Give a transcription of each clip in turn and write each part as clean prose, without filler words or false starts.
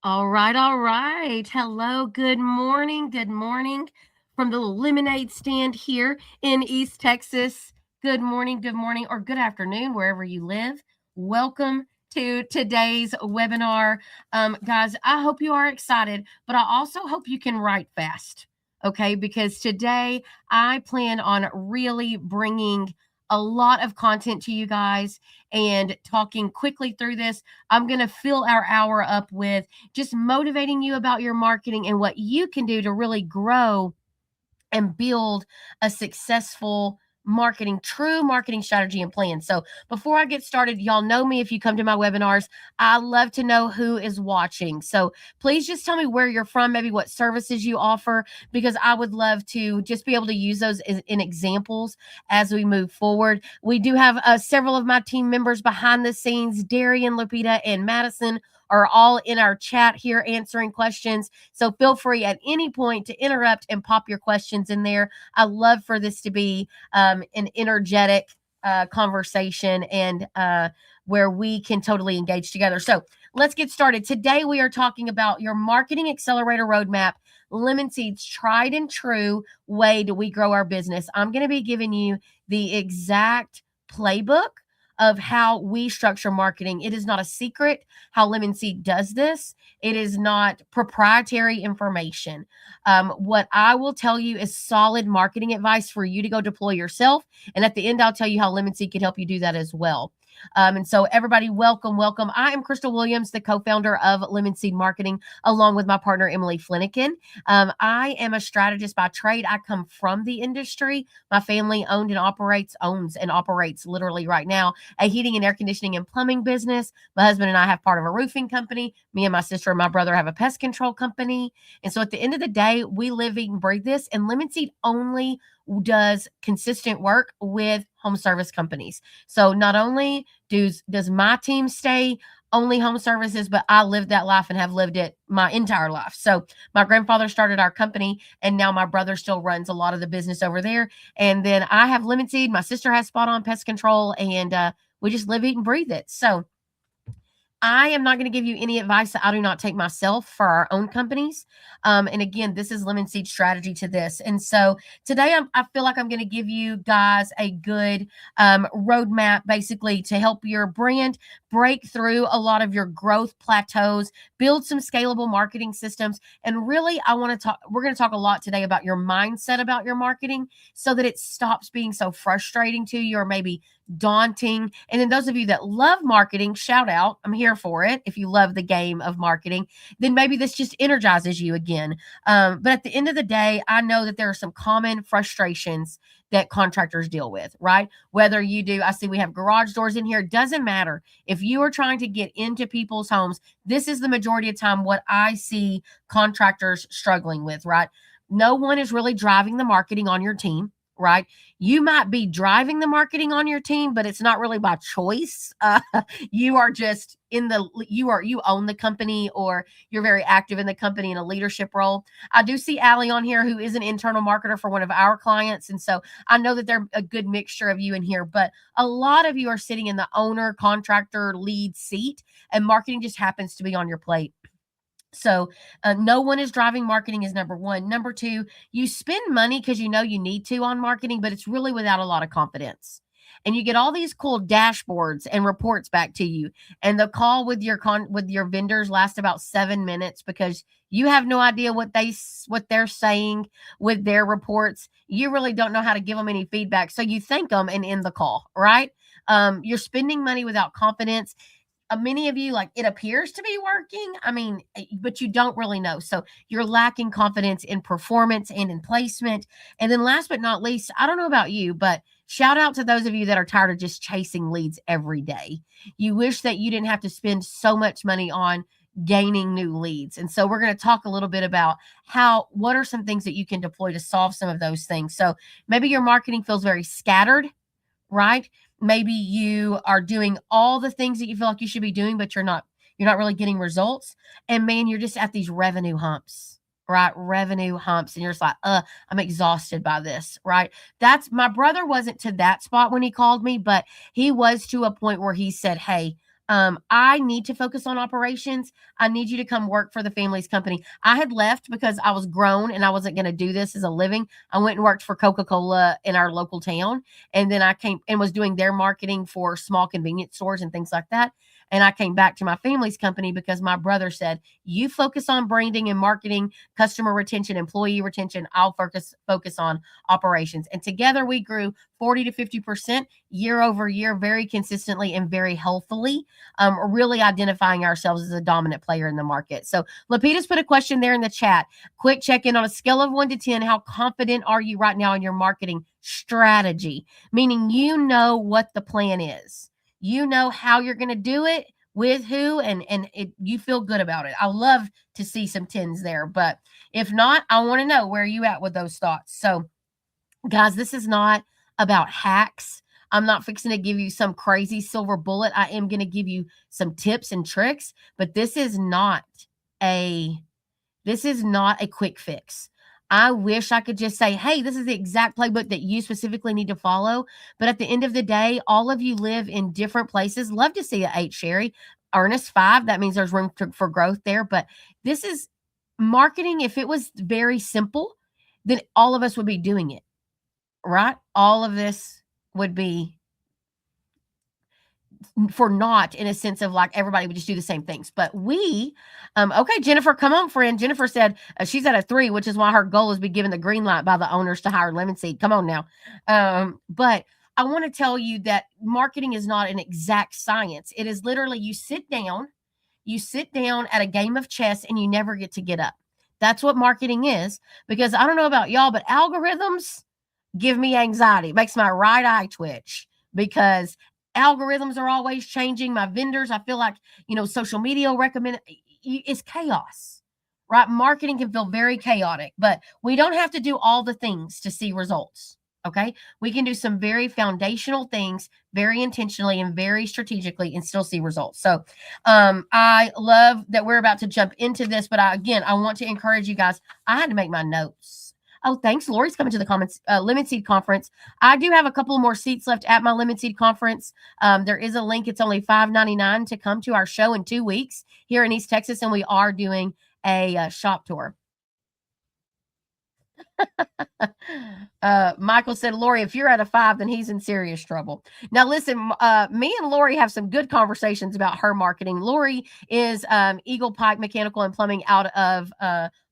All right, all right. Hello, good morning. Good morning from the lemonade stand here in East Texas. Good morning, or good afternoon, wherever you live. Welcome to today's webinar. Guys, I hope you are excited, but I also hope you can write fast, okay? Because today I plan on really bringing a lot of content to you guys and talking quickly through this. I'm going to fill our hour up with just motivating you about your marketing and what you can do to really grow and build a successful true marketing strategy and plan. So before I get started, y'all know me if you come to my webinars. I love to know who is watching. So please just tell me where you're from, maybe what services you offer, because I would love to just be able to use those in examples as we move forward. We do have several of my team members behind the scenes. Darian, Lupita, and Madison are all in our chat here answering questions. So feel free at any point to interrupt and pop your questions in there. I love for this to be an energetic conversation and where we can totally engage together. So let's get started. Today we are talking about your Marketing Accelerator Roadmap, Lemon Seed's tried and true way do we grow our business. I'm going to be giving you the exact playbook of how we structure marketing. It is not a secret how Lemon Seed does this. It is not proprietary information. What I will tell you is solid marketing advice for you to go deploy yourself. And at the end, I'll tell you how Lemon Seed can help you do that as well. And so everybody, welcome, welcome. I am Crystal Williams, the co-founder of Lemon Seed Marketing, along with my partner, Emily Flanagan. I am a strategist by trade. I come from the industry. My family owns and operates literally right now a heating and air conditioning and plumbing business. My husband and I have part of a roofing company. Me and my sister and my brother have a pest control company. And so at the end of the day, we live, eat, and breathe this. And Lemon Seed only does consistent work with home service companies. So not only does my team stay only home services, but I lived that life and have lived it my entire life. So my grandfather started our company, and now my brother still runs a lot of the business over there. And then I have Lemon Seed. My sister has Spot On Pest Control, and we just live, eat, and breathe it. So I am not going to give you any advice that I do not take myself for our own companies. And again, this is Lemon Seed strategy to this. And so today I feel like I'm going to give you guys a good roadmap basically to help your brand break through a lot of your growth plateaus, build some scalable marketing systems. And really, we're going to talk a lot today about your mindset about your marketing so that it stops being so frustrating to you or maybe daunting. And then those of you that love marketing, shout out. I'm here for it. If you love the game of marketing, then maybe this just energizes you again. But at the end of the day, I know that there are some common frustrations that contractors deal with, right? Whether you do, I see we have garage doors in here. Doesn't matter. If you are trying to get into people's homes, this is the majority of time what I see contractors struggling with, right? No one is really driving the marketing on your team, right? You might be driving the marketing on your team, but it's not really by choice. You are just you own the company, or you're very active in the company in a leadership role. I do see Allie on here, who is an internal marketer for one of our clients. And so I know that they're a good mixture of you in here, but a lot of you are sitting in the owner, contractor, lead seat, and marketing just happens to be on your plate. So no one is driving marketing is number one. Number two, you spend money because you know you need to on marketing, but it's really without a lot of confidence. And you get all these cool dashboards and reports back to you. And the call with your vendors lasts about 7 minutes because you have no idea what they're saying with their reports. You really don't know how to give them any feedback. So you thank them and end the call, right? You're spending money without confidence. Many of you, like, it appears to be working. I mean, but you don't really know. So you're lacking confidence in performance and in placement. And then last but not least, I don't know about you, but shout out to those of you that are tired of just chasing leads every day. You wish that you didn't have to spend so much money on gaining new leads. And so we're going to talk a little bit about what are some things that you can deploy to solve some of those things. So maybe your marketing feels very scattered, right? Maybe you are doing all the things that you feel like you should be doing, but you're not really getting results. And man, you're just at these revenue humps, right? Revenue humps. And you're just like, I'm exhausted by this, right? My brother wasn't to that spot when he called me, but he was to a point where he said, hey, I need to focus on operations. I need you to come work for the family's company. I had left because I was grown and I wasn't going to do this as a living. I went and worked for Coca-Cola in our local town. And then I came and was doing their marketing for small convenience stores and things like that. And I came back to my family's company because my brother said, you focus on branding and marketing, customer retention, employee retention. I'll focus on operations. And together we grew 40 to 50% year over year, very consistently and very healthily, really identifying ourselves as a dominant player in the market. So Lapita's put a question there in the chat. Quick check-in on a scale of 1 to 10. How confident are you right now in your marketing strategy? Meaning you know what the plan is. You know how you're going to do it, with who, and you feel good about it. I love to see some 10s there, but if not, I want to know where you at with those thoughts. So guys, this is not about hacks. I'm not fixing to give you some crazy silver bullet. I am going to give you some tips and tricks, but this is not a quick fix. I wish I could just say, hey, this is the exact playbook that you specifically need to follow. But at the end of the day, all of you live in different places. Love to see a 8, Sherry. Ernest 5. That means there's room for growth there. But this is marketing. If it was very simple, then all of us would be doing it, right? All of this would be for naught, in a sense of like everybody would just do the same things. But we, okay, Jennifer, come on, friend. Jennifer said she's at a 3, which is why her goal is be given the green light by the owners to hire Lemon Seed. Come on now. But I want to tell you that marketing is not an exact science. It is literally you sit down at a game of chess and you never get to get up. That's what marketing is. Because I don't know about y'all, but algorithms give me anxiety. It makes my right eye twitch because algorithms are always changing. My vendors, I feel like, social media will recommend it's chaos, right? Marketing can feel very chaotic, but we don't have to do all the things to see results. Okay. We can do some very foundational things very intentionally and very strategically and still see results. So I love that we're about to jump into this, but I want to encourage you guys. I had to make my notes. Oh, thanks. Lori's coming to the Lemon Seed conference. I do have a couple more seats left at my Lemon Seed conference. There is a link. It's only $5.99 to come to our show in 2 weeks here in East Texas, and we are doing a shop tour. Michael said, Lori, if you're at a 5, then he's in serious trouble. Now, listen, me and Lori have some good conversations about her marketing. Lori is Eagle Pike Mechanical and Plumbing out of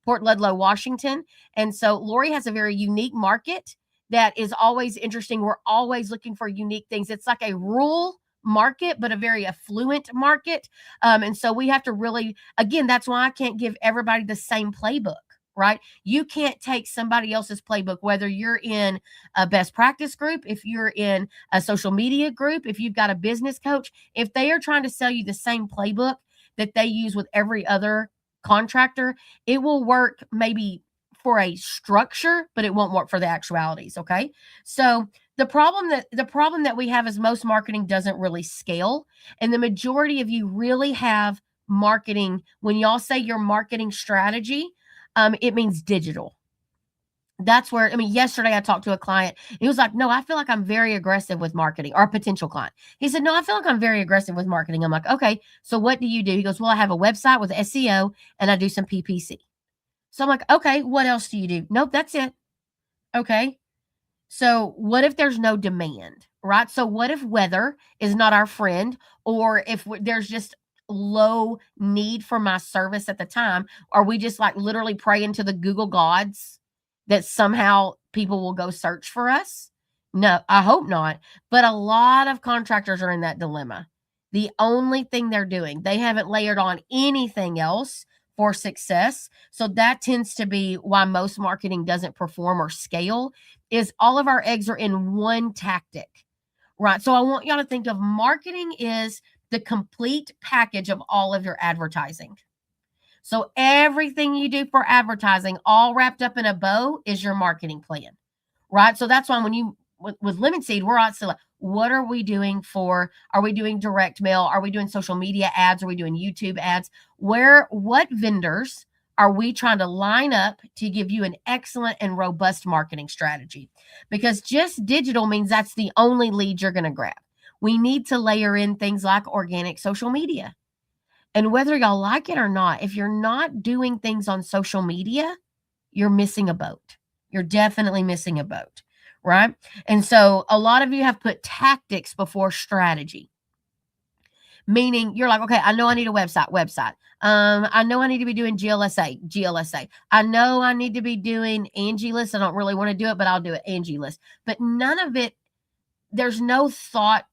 Port Ludlow, Washington. And so Lori has a very unique market that is always interesting. We're always looking for unique things. It's like a rural market, but a very affluent market. And so we have to really, again, that's why I can't give everybody the same playbook. Right? You can't take somebody else's playbook, whether you're in a best practice group, if you're in a social media group, if you've got a business coach, if they are trying to sell you the same playbook that they use with every other contractor, it will work maybe for a structure, but it won't work for the actualities. Okay. So the problem that we have is most marketing doesn't really scale. And the majority of you really have marketing. When y'all say your marketing strategy, it means digital. That's where, yesterday I talked to a client. He was like, no, I feel like I'm very aggressive with marketing, or a potential client. He said, no, I feel like I'm very aggressive with marketing. I'm like, okay, so what do you do? He goes, well, I have a website with SEO and I do some PPC. So I'm like, okay, what else do you do? Nope, that's it. Okay. So what if there's no demand, right? So what if weather is not our friend, or if there's just low need for my service at the time? Are we just like literally praying to the Google gods that somehow people will go search for us? No, I hope not. But a lot of contractors are in that dilemma. The only thing they're doing, they haven't layered on anything else for success. So that tends to be why most marketing doesn't perform or scale, is all of our eggs are in one tactic, right? So I want y'all to think of marketing is the complete package of all of your advertising. So everything you do for advertising, all wrapped up in a bow, is your marketing plan, right? So that's why when you, with Lemon Seed, we're also like, what are we doing are we doing direct mail? Are we doing social media ads? Are we doing YouTube ads? What vendors are we trying to line up to give you an excellent and robust marketing strategy? Because just digital means that's the only lead you're going to grab. we need to layer in things like organic social media. And whether y'all like it or not, if you're not doing things on social media, you're missing a boat. You're definitely missing a boat, right? And so a lot of you have put tactics before strategy, meaning you're like, okay, I know I need a website. I know I need to be doing GLSA. I know I need to be doing Angie List. I don't really want to do it, but I'll do it Angie List. But none of it, there's no thought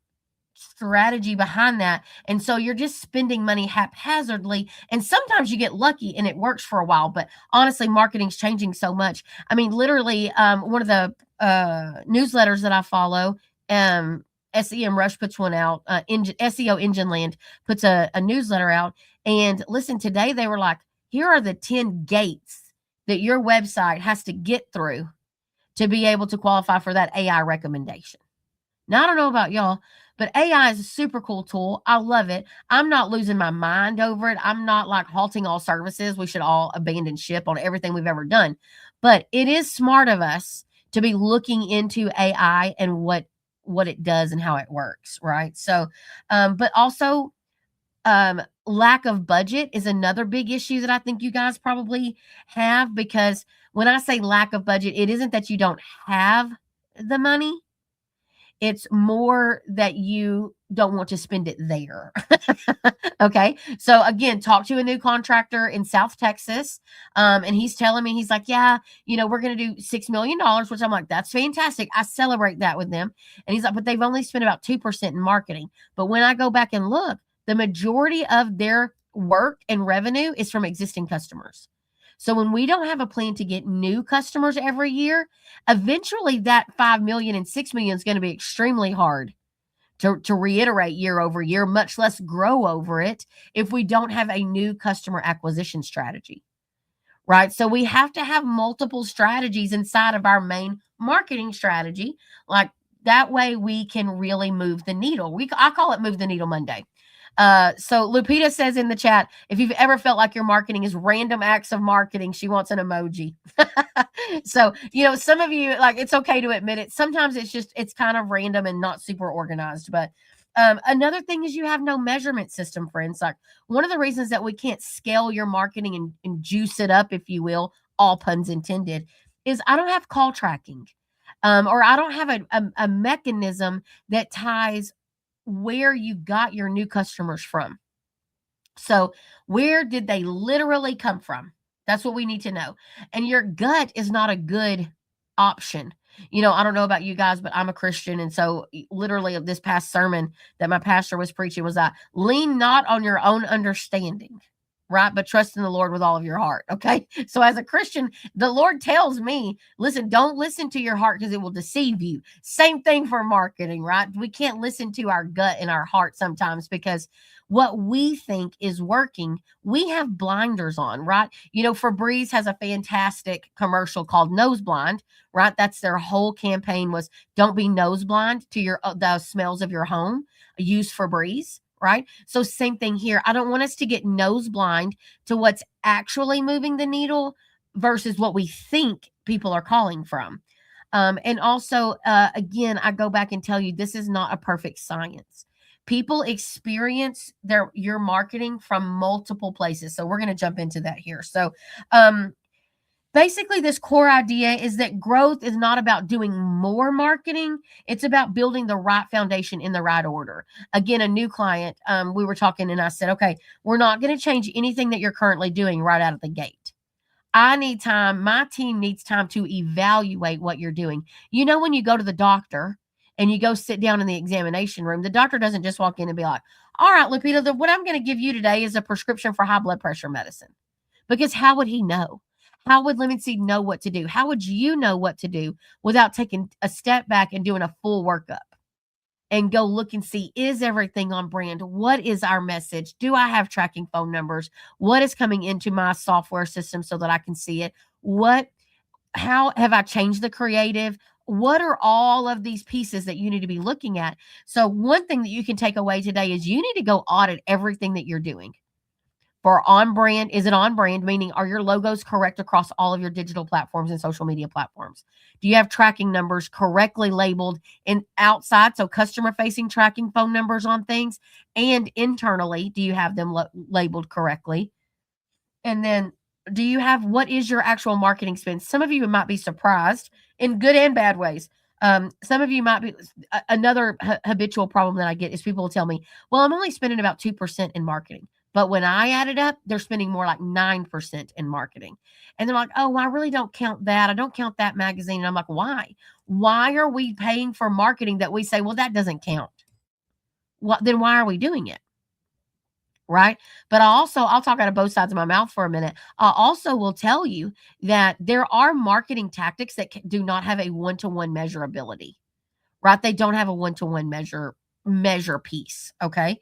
strategy behind that. And so you're just spending money haphazardly. And sometimes you get lucky and it works for a while. But honestly, marketing's changing so much. I mean, literally, one of the newsletters that I follow, SEM Rush puts one out, SEO Engine Land puts a newsletter out. And listen, today they were like, here are the 10 gates that your website has to get through to be able to qualify for that AI recommendation. Now, I don't know about y'all, but AI is a super cool tool. I love it. I'm not losing my mind over it. I'm not like halting all services. We should all abandon ship on everything we've ever done. But it is smart of us to be looking into AI and what it does and how it works, right? So, but also lack of budget is another big issue that I think you guys probably have, because when I say lack of budget, it isn't that you don't have the money. It's more that you don't want to spend it there. Okay. So again, talk to a new contractor in South Texas. And he's telling me, he's like, yeah, we're going to do $6 million, which I'm like, that's fantastic. I celebrate that with them. And he's like, but they've only spent about 2% in marketing. But when I go back and look, the majority of their work and revenue is from existing customers. So when we don't have a plan to get new customers every year, eventually that 5 million and 6 million is going to be extremely hard to reiterate year over year, much less grow over it, if we don't have a new customer acquisition strategy, right? So we have to have multiple strategies inside of our main marketing strategy. Like that way we can really move the needle. I call it Move the Needle Monday. So Lupita says in the chat, if you've ever felt like your marketing is random acts of marketing, she wants an emoji. So, some of you, like, it's okay to admit it. Sometimes it's kind of random and not super organized. But another thing is you have no measurement system, friends. Like one of the reasons that we can't scale your marketing and juice it up, if you will, all puns intended, is I don't have call tracking. Or I don't have a mechanism that ties where you got your new customers from. So where did they literally come from? That's what we need to know. And your gut is not a good option. I don't know about you guys, but I'm a Christian. And so literally this past sermon that my pastor was preaching was that lean not on your own understanding, right? But trust in the Lord with all of your heart. Okay. So as a Christian, the Lord tells me, listen, don't listen to your heart because it will deceive you. Same thing for marketing, right? We can't listen to our gut and our heart sometimes because what we think is working, we have blinders on, right? Febreze has a fantastic commercial called Nose Blind, right? That's their whole campaign was don't be nose blind to the smells of your home. Use Febreze. Right? So same thing here. I don't want us to get nose blind to what's actually moving the needle versus what we think people are calling from. And also, again, I go back and tell you, this is not a perfect science. People experience your marketing from multiple places. So we're going to jump into that here. So, basically, this core idea is that growth is not about doing more marketing. It's about building the right foundation in the right order. Again, a new client, we were talking and I said, okay, we're not going to change anything that you're currently doing right out of the gate. I need time. My team needs time to evaluate what you're doing. When you go to the doctor and you go sit down in the examination room, the doctor doesn't just walk in and be like, all right, Lupita, what I'm going to give you today is a prescription for high blood pressure medicine. Because how would he know? How would Lemon Seed know what to do? How would you know what to do without taking a step back and doing a full workup and go look and see, is everything on brand? What is our message? Do I have tracking phone numbers? What is coming into my software system so that I can see it? How have I changed the creative? What are all of these pieces that you need to be looking at? So one thing that you can take away today is you need to go audit everything that you're doing. For on brand, is it on brand? Meaning, are your logos correct across all of your digital platforms and social media platforms? Do you have tracking numbers correctly labeled and outside? So customer facing tracking phone numbers on things, and internally, do you have them labeled correctly? And then, do you have what is your actual marketing spend? Some of you might be surprised in good and bad ways. Some of you might be another habitual problem that I get is people will tell me, well, I'm only spending about 2% in marketing. But when I add it up, they're spending more like 9% in marketing. And they're like, oh, I really don't count that. I don't count that magazine. And I'm like, why? Why are we paying for marketing that we say, well, that doesn't count? What then why are we doing it? Right? But I'll talk out of both sides of my mouth for a minute. I also will tell you that there are marketing tactics that do not have a one-to-one measurability, right? They don't have a one-to-one measure piece, okay?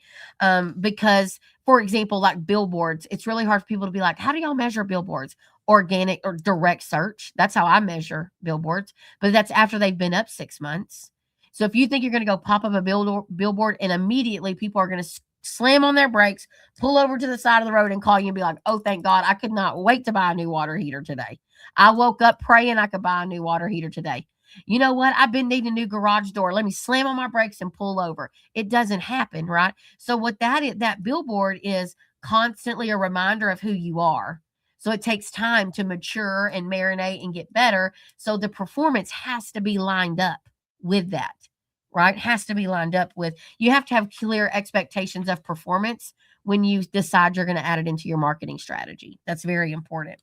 Because for example, like billboards, it's really hard for people to be like, how do y'all measure billboards? Organic or direct search. That's how I measure billboards, but that's after they've been up 6 months. So if you think you're going to go pop up a billboard and immediately people are going to slam on their brakes, pull over to the side of the road and call you and be like, oh, thank God, I could not wait to buy a new water heater today. I woke up praying I could buy a new water heater today. You know what? I've been needing a new garage door. Let me slam on my brakes and pull over. It doesn't happen, right? So what that is, that billboard is constantly a reminder of who you are. So it takes time to mature and marinate and get better. So the performance has to be lined up with that, right? Has to be lined up with, you have to have clear expectations of performance when you decide you're going to add it into your marketing strategy. That's very important.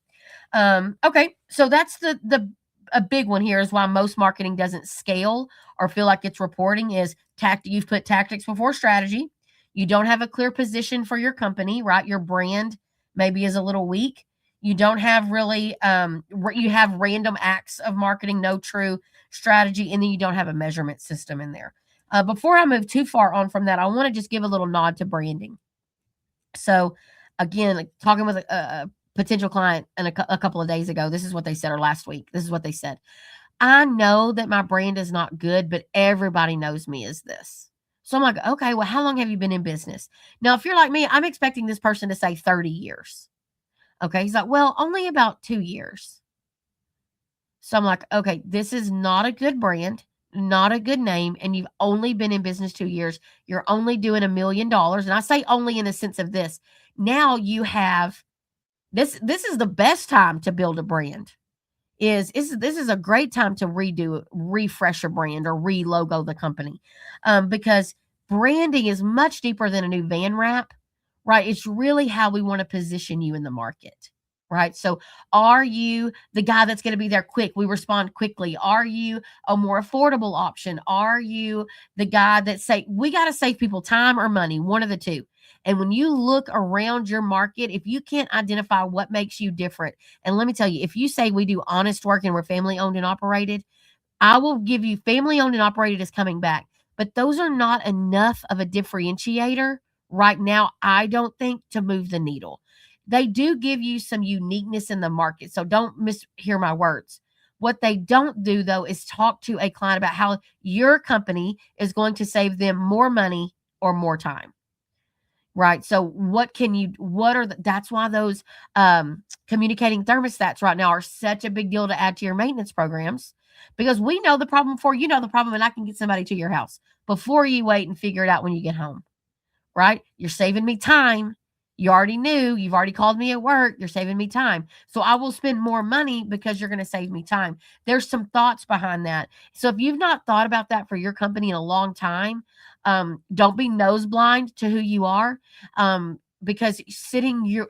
Okay, so that's the a big one here is why most marketing doesn't scale or feel like it's reporting is you've put tactics before strategy. You don't have a clear position for your company, right? Your brand maybe is a little weak. You don't have really you have random acts of marketing, no true strategy, and then you don't have a measurement system in there. Before I move too far on from that, I want to just give a little nod to branding. So again, like talking with a potential client and a couple of days ago, this is what they said, or last week, this is what they said. I know that my brand is not good, but everybody knows me as this. So I'm like, okay, well, how long have you been in business? Now, if you're like me, I'm expecting this person to say 30 years. Okay. He's like, well, only about 2 years. So I'm like, okay, this is not a good brand, not a good name, and you've only been in business 2 years. You're only doing $1 million. And I say only in the sense of this. Now you have this is the best time to build a brand. This is a great time to refresh a brand or re-logo the company. Because branding is much deeper than a new van wrap, right? It's really how we want to position you in the market. Right. So are you the guy that's going to be there quick? We respond quickly. Are you a more affordable option? Are you the guy that say we got to save people time or money? One of the two. And when you look around your market, if you can't identify what makes you different, and let me tell you, if you say we do honest work and we're family owned and operated, I will give you family owned and operated is coming back. But those are not enough of a differentiator right now, I don't think, to move the needle. They do give you some uniqueness in the market. So don't mishear my words. What they don't do, though, is talk to a client about how your company is going to save them more money or more time. Right. So that's why those communicating thermostats right now are such a big deal to add to your maintenance programs, because we know the problem before you know the problem, and I can get somebody to your house before you wait and figure it out when you get home. Right? You're saving me time. You already knew, you've already called me at work. You're saving me time. So I will spend more money because you're going to save me time. There's some thoughts behind that. So if you've not thought about that for your company in a long time, don't be nose blind to who you are. Because sitting your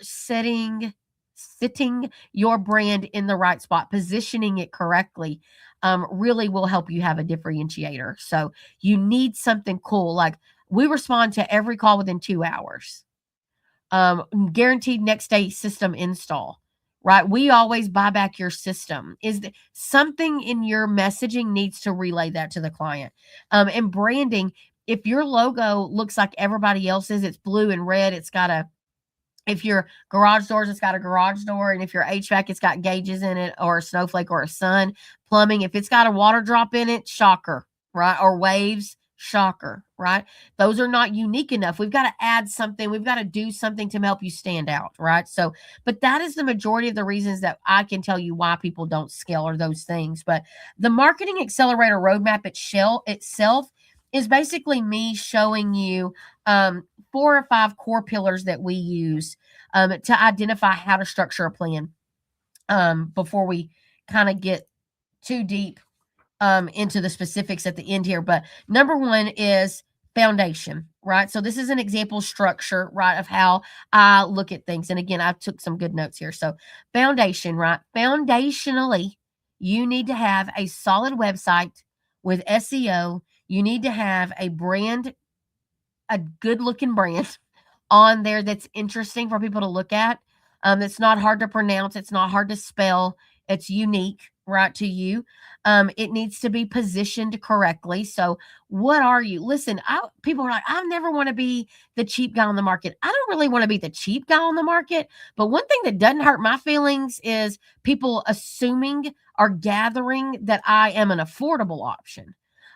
brand in the right spot, positioning it correctly, really will help you have a differentiator. So you need something cool. Like, we respond to every call within 2 hours. Guaranteed next day system install, right? We always buy back your system. Something in your messaging needs to relay that to the client. And branding, if your logo looks like everybody else's, it's blue and red, if your garage doors, it's got a garage door. And if your HVAC, it's got gauges in it, or a snowflake or a sun. Plumbing, if it's got a water drop in it, shocker, right? Or waves, shocker. right? Those are not unique enough. We've got to add something. We've got to do something to help you stand out, right? So, but that is the majority of the reasons that I can tell you why people don't scale or those things. But the Marketing Accelerator Roadmap itself is basically me showing you 4 or 5 core pillars that we use to identify how to structure a plan before we kind of get too deep into the specifics at the end here. But number one is foundation, right? So this is an example structure, right, of how I look at things. And again, I took some good notes here. So foundation, right? Foundationally, you need to have a solid website with SEO. You need to have a brand, a good looking brand on there that's interesting for people to look at. It's not hard to pronounce. It's not hard to spell. It's unique, right, to you. It needs to be positioned correctly. So, what are you? Listen, people are like, I never want to be the cheap guy on the market. I don't really want to be the cheap guy on the market. But one thing that doesn't hurt my feelings is people assuming or gathering that I am an affordable option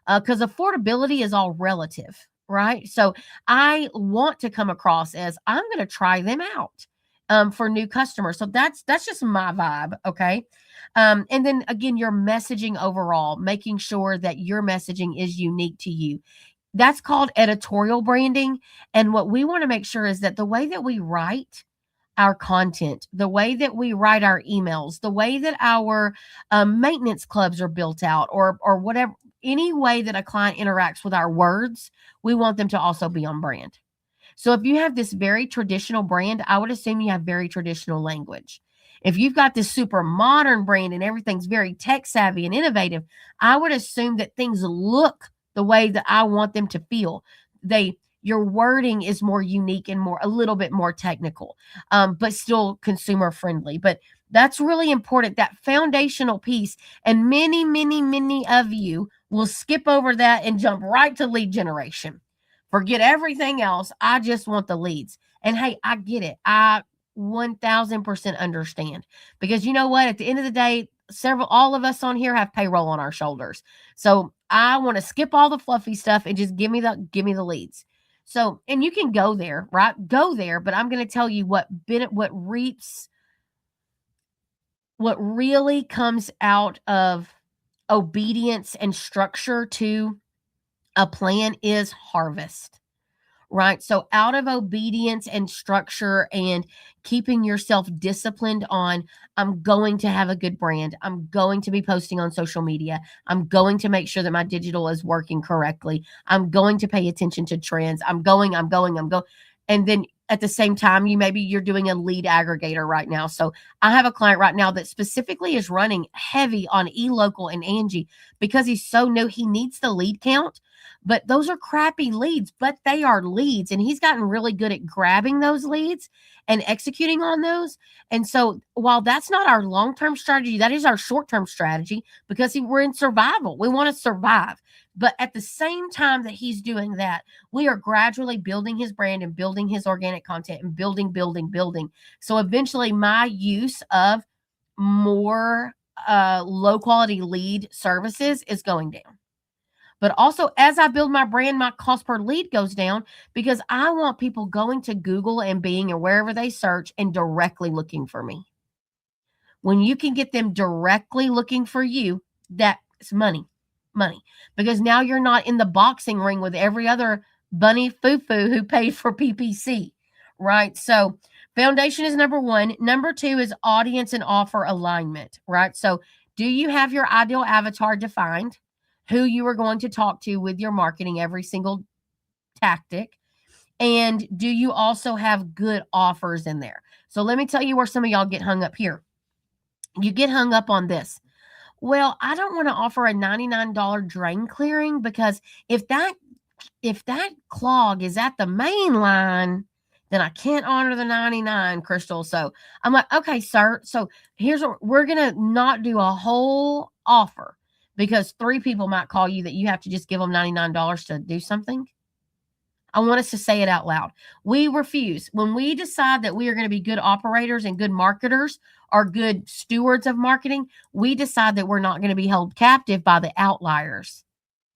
because affordability is all relative, right? So, I want to come across as I'm going to try them out for new customers. So that's just my vibe, okay? And then again, your messaging overall, making sure that your messaging is unique to you. That's called editorial branding. And what we want to make sure is that the way that we write our content, the way that we write our emails, the way that our maintenance clubs are built out, or whatever, any way that a client interacts with our words, we want them to also be on brand. So if you have this very traditional brand, I would assume you have very traditional language. If you've got this super modern brand and everything's very tech savvy and innovative, I would assume that things look the way that I want them to feel. Your wording is more unique and a little bit more technical, but still consumer friendly. But that's really important, that foundational piece. And many, many, many of you will skip over that and jump right to lead generation. Forget everything else. I just want the leads. And hey, I get it. I 1000% understand, because you know what? At the end of the day, all of us on here have payroll on our shoulders. So I want to skip all the fluffy stuff and just give me the leads. So, and you can go there, right? Go there, but I'm going to tell you what really comes out of obedience and structure to a plan is harvest. Right. So out of obedience and structure and keeping yourself disciplined on, I'm going to have a good brand. I'm going to be posting on social media. I'm going to make sure that my digital is working correctly. I'm going to pay attention to trends. I'm going. And then at the same time, you're doing a lead aggregator right now. So I have a client right now that specifically is running heavy on eLocal and Angie because he's so new. He needs the lead count. But those are crappy leads, but they are leads. And he's gotten really good at grabbing those leads and executing on those. And so while that's not our long-term strategy, that is our short-term strategy, because we're in survival. We want to survive. But at the same time that he's doing that, we are gradually building his brand and building his organic content and building. So eventually my use of more low-quality lead services is going down. But also, as I build my brand, my cost per lead goes down because I want people going to Google and Bing or wherever they search and directly looking for me. When you can get them directly looking for you, that's money. Because now you're not in the boxing ring with every other bunny foo-foo who paid for PPC, right? So foundation is number one. Number two is audience and offer alignment, right? So do you have your ideal avatar defined? Who you are going to talk to with your marketing, every single tactic. And do you also have good offers in there? So let me tell you where some of y'all get hung up here. You get hung up on this. Well, I don't want to offer a $99 drain clearing because if that clog is at the main line, then I can't honor the 99, Crystal. So I'm like, okay, sir. So here's what we're going to not do a whole offer, because 3 people might call you that you have to just give them $99 to do something. I want us to say it out loud. We refuse. When we decide that we are going to be good operators and good marketers or good stewards of marketing, we decide that we're not going to be held captive by the outliers.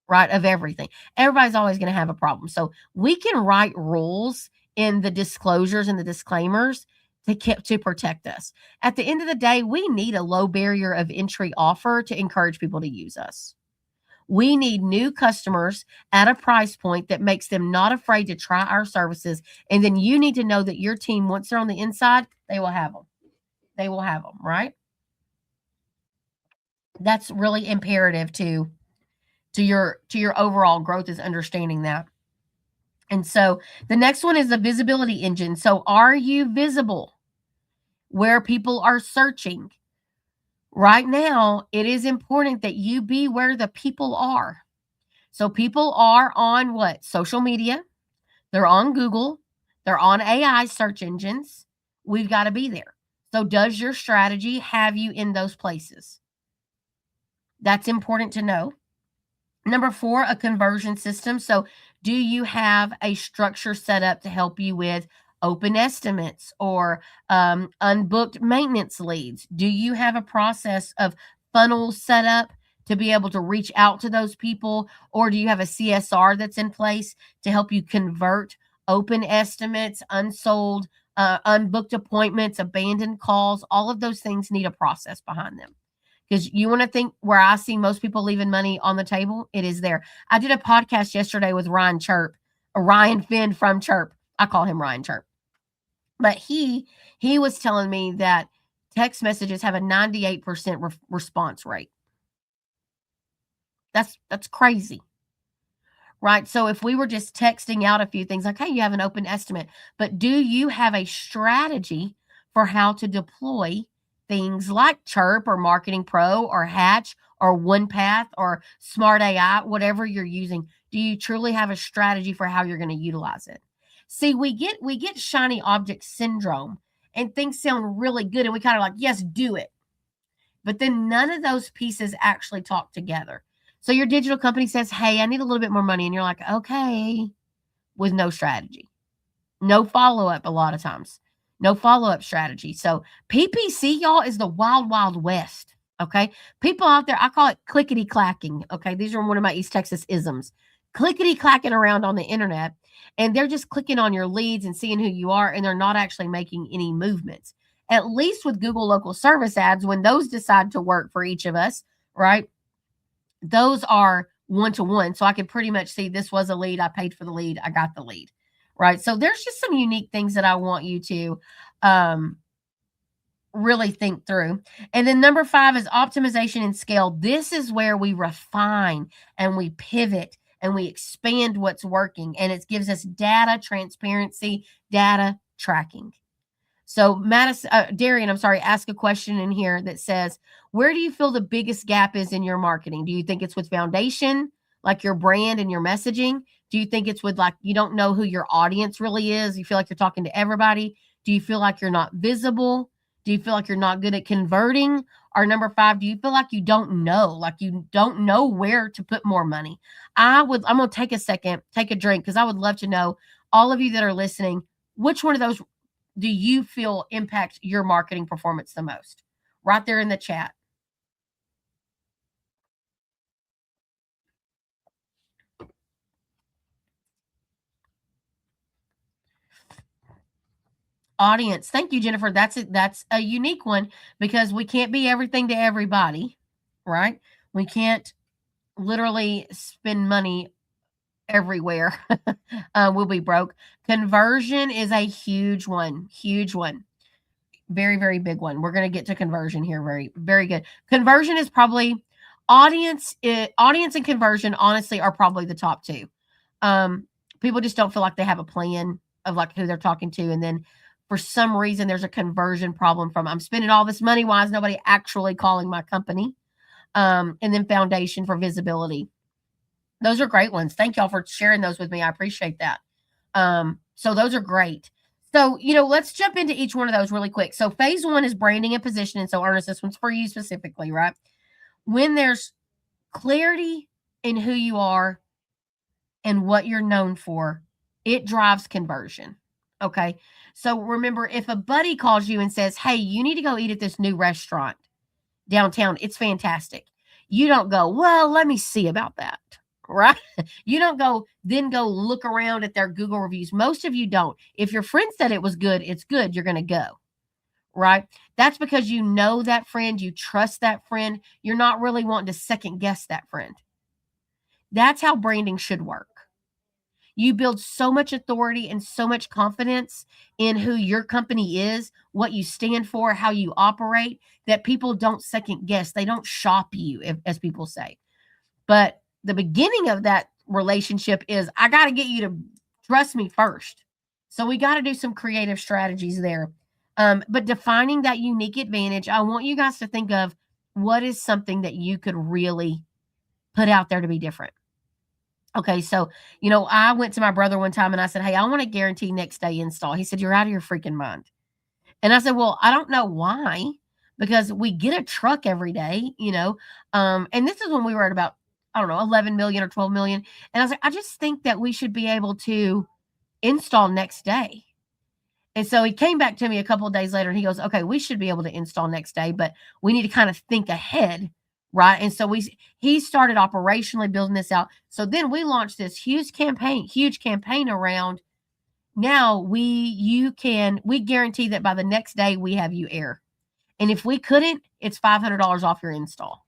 right? Of everything. Everybody's always going to have a problem. So we can write rules in the disclosures and the disclaimers to protect us. At the end of the day, we need a low barrier of entry offer to encourage people to use us. We need new customers at a price point that makes them not afraid to try our services. And then you need to know that your team, once they're on the inside, they will have them. They will have them, right? That's really imperative to your overall growth is understanding that. And so the next one is the visibility engine. So are you visible where people are searching? Right now, it is important that you be where the people are. So people are on what? Social media. They're on Google. They're on AI search engines. We've got to be there. So does your strategy have you in those places? That's important to know. Number 4, a conversion system. So, do you have a structure set up to help you with open estimates or unbooked maintenance leads? Do you have a process of funnels set up to be able to reach out to those people? Or do you have a CSR that's in place to help you convert open estimates, unsold, unbooked appointments, abandoned calls? All of those things need a process behind them. Because you want to think where I see most people leaving money on the table, it is there. I did a podcast yesterday with Ryan Chirp, or Ryan Finn from Chirp. I call him Ryan Chirp. But he was telling me that text messages have a 98% response rate. That's crazy. Right? So if we were just texting out a few things like, hey, you have an open estimate, but do you have a strategy for how to deploy things like Chirp or Marketing Pro or Hatch or OnePath or Smart AI, whatever you're using? Do you truly have a strategy for how you're going to utilize it? See, we get shiny object syndrome and things sound really good and we kind of like, yes, do it. But then none of those pieces actually talk together. So your digital company says, hey, I need a little bit more money. And you're like, okay, with no strategy, no follow up, a lot of times, no follow up strategy. So PPC, y'all, is the wild, wild west. Okay. People out there, I call it clickety clacking. Okay. These are one of my East Texas isms. Clickety clacking around on the internet. And they're just clicking on your leads and seeing who you are. And they're not actually making any movements. At least with Google local service ads, when those decide to work for each of us, right? Those are one-to-one. So I can pretty much see this was a lead. I paid for the lead. I got the lead, right? So there's just some unique things that I want you to really think through. And then number 5 is optimization and scale. This is where we refine and we pivot and we expand what's working. And it gives us data transparency, data tracking. So Darian, I'm sorry, ask a question in here that says, where do you feel the biggest gap is in your marketing? Do you think it's with foundation, like your brand and your messaging? Do you think it's with like, you don't know who your audience really is? You feel like you're talking to everybody? Do you feel like you're not visible? Do you feel like you're not good at converting? Or number 5, do you feel like you don't know, where to put more money? I'm going to take a second, take a drink, because I would love to know, all of you that are listening, which one of those do you feel impacts your marketing performance the most? Right there in the chat. Audience. Thank you, Jennifer. That's a unique one because we can't be everything to everybody, right? We can't literally spend money everywhere. We'll be broke. Conversion is a huge one. Huge one. Very, very big one. We're going to get to conversion here. Very, very good. Conversion is probably audience and conversion, honestly, are probably the top 2. People just don't feel like they have a plan of like who they're talking to. And then for some reason, there's a conversion problem from, I'm spending all this money. Why is nobody actually calling my company? And then foundation for visibility. Those are great ones. Thank y'all for sharing those with me. I appreciate that. So those are great. So, let's jump into each one of those really quick. So phase 1 is branding and positioning. So Ernest, this one's for you specifically, right? When there's clarity in who you are and what you're known for, it drives conversion. Okay. So remember, if a buddy calls you and says, hey, you need to go eat at this new restaurant downtown, it's fantastic. You don't go, well, let me see about that. right? You don't go look around at their Google reviews. Most of you don't. If your friend said it was good, it's good. You're going to go, right? That's because you know that friend, you trust that friend. You're not really wanting to second guess that friend. That's how branding should work. You build so much authority and so much confidence in who your company is, what you stand for, how you operate, that people don't second guess. They don't shop you, as people say. But the beginning of that relationship is I got to get you to trust me first. So we got to do some creative strategies there. But defining that unique advantage, I want you guys to think of what is something that you could really put out there to be different. Okay, so, I went to my brother one time and I said, "Hey, I want a guaranteed next day install." He said, "You're out of your freaking mind." And I said, "Well, I don't know why, because we get a truck every day. And this is when we were at about, I don't know, 11 million or 12 million. And I was like, I just think that we should be able to install next day." And so he came back to me a couple of days later and he goes, "Okay, we should be able to install next day, but we need to kind of think ahead." Right. And so he started operationally building this out. So then we launched this huge campaign around. Now we guarantee that by the next day we have you air. And if we couldn't, it's $500 off your install.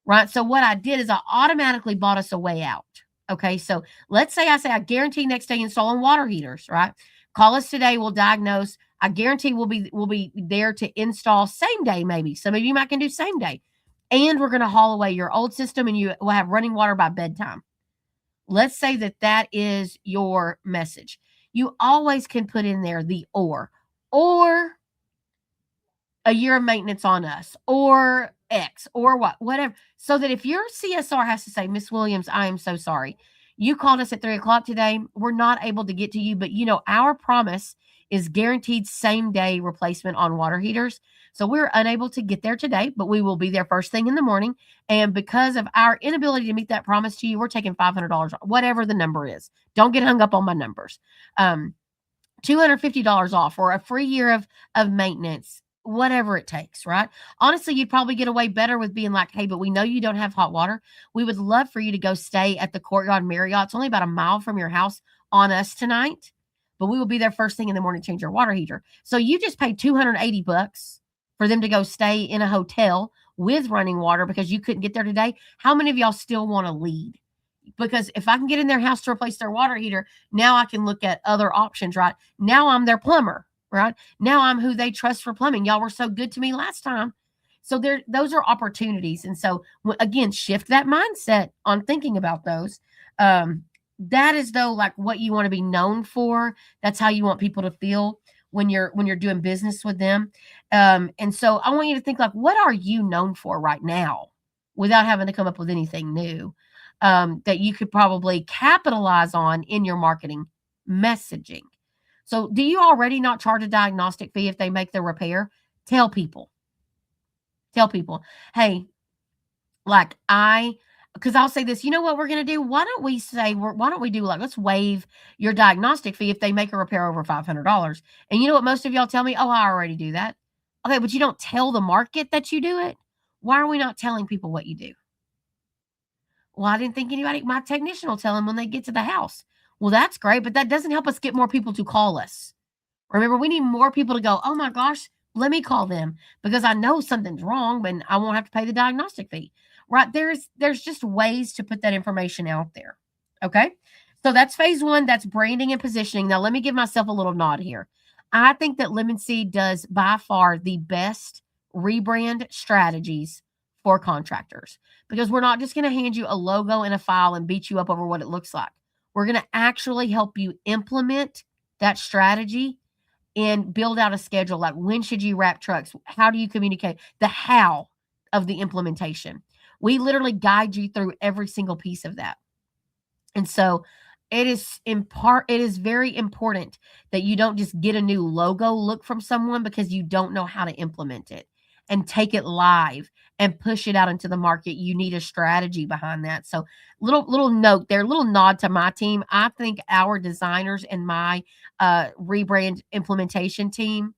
Right. So what I did is I automatically bought us a way out. Okay. So let's say I guarantee next day installing water heaters, right? Call us today. We'll diagnose. I guarantee we'll be there to install same day, maybe. Some of you might can do same day. And we're going to haul away your old system and you will have running water by bedtime. Let's say that is your message. You always can put in there the or a year of maintenance on us, or X, or whatever. So that if your CSR has to say, "Miss Williams, I am so sorry. You called us at 3 o'clock today. We're not able to get to you, but our promise is guaranteed same day replacement on water heaters. So we're unable to get there today, but we will be there first thing in the morning. And because of our inability to meet that promise to you, we're taking $500, whatever the number is. Don't get hung up on my numbers. $250 off, or a free year of maintenance, whatever it takes, right? Honestly, you'd probably get away better with being like, "Hey, but we know you don't have hot water. We would love for you to go stay at the Courtyard Marriott. It's only about a mile from your house on us tonight, but we will be there first thing in the morning to change your water heater." So you just paid $280 for them to go stay in a hotel with running water because you couldn't get there today. How many of y'all still want to lead? Because if I can get in their house to replace their water heater, now I can look at other options, right? Now I'm their plumber, right? Now I'm who they trust for plumbing. Y'all were so good to me last time. So those are opportunities. And so again, shift that mindset on thinking about those. That is though like what you want to be known for. That's how you want people to feel when you're doing business with them. And so I want you to think like, what are you known for right now, without having to come up with anything new, that you could probably capitalize on in your marketing messaging. So, do you already not charge a diagnostic fee if they make the repair? Tell people. Tell people, "Hey, like because I'll say this, you know what we're going to do? Why don't we do like, let's waive your diagnostic fee if they make a repair over $500. And you know what most of y'all tell me? Oh, I already do that. Okay, but you don't tell the market that you do it. Why are we not telling people what you do? Well, I didn't think my technician will tell them when they get to the house. Well, that's great, but that doesn't help us get more people to call us. Remember, we need more people to go, "Oh my gosh, let me call them because I know something's wrong, but I won't have to pay the diagnostic fee." Right? There's just ways to put that information out there. Okay? So that's phase 1, that's branding and positioning. Now let me give myself a little nod here. I think that Lemon Seed does by far the best rebrand strategies for contractors, because we're not just going to hand you a logo and a file and beat you up over what it looks like. We're going to actually help you implement that strategy and build out a schedule. Like, when should you wrap trucks? How do you communicate? The how of the implementation. We literally guide you through every single piece of that. And so it is very important that you don't just get a new logo look from someone because you don't know how to implement it and take it live and push it out into the market. You need a strategy behind that. So little note there, little nod to my team. I think our designers and my rebrand implementation team,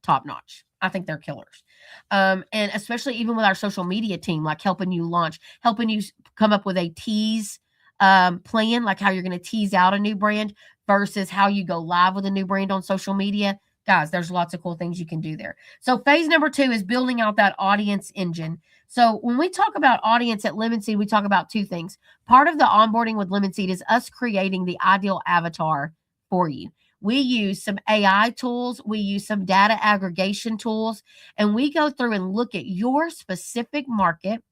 top notch. I think they're killers. And especially even with our social media team, like helping you launch, helping you come up with a tease plan, like how you're going to tease out a new brand versus how you go live with a new brand on social media. Guys, there's lots of cool things you can do there. So phase number 2 is building out that audience engine. So when we talk about audience at Lemon Seed, we talk about 2 things. Part of the onboarding with Lemon Seed is us creating the ideal avatar for you. We use some AI tools, we use some data aggregation tools, and we go through and look at your specific market.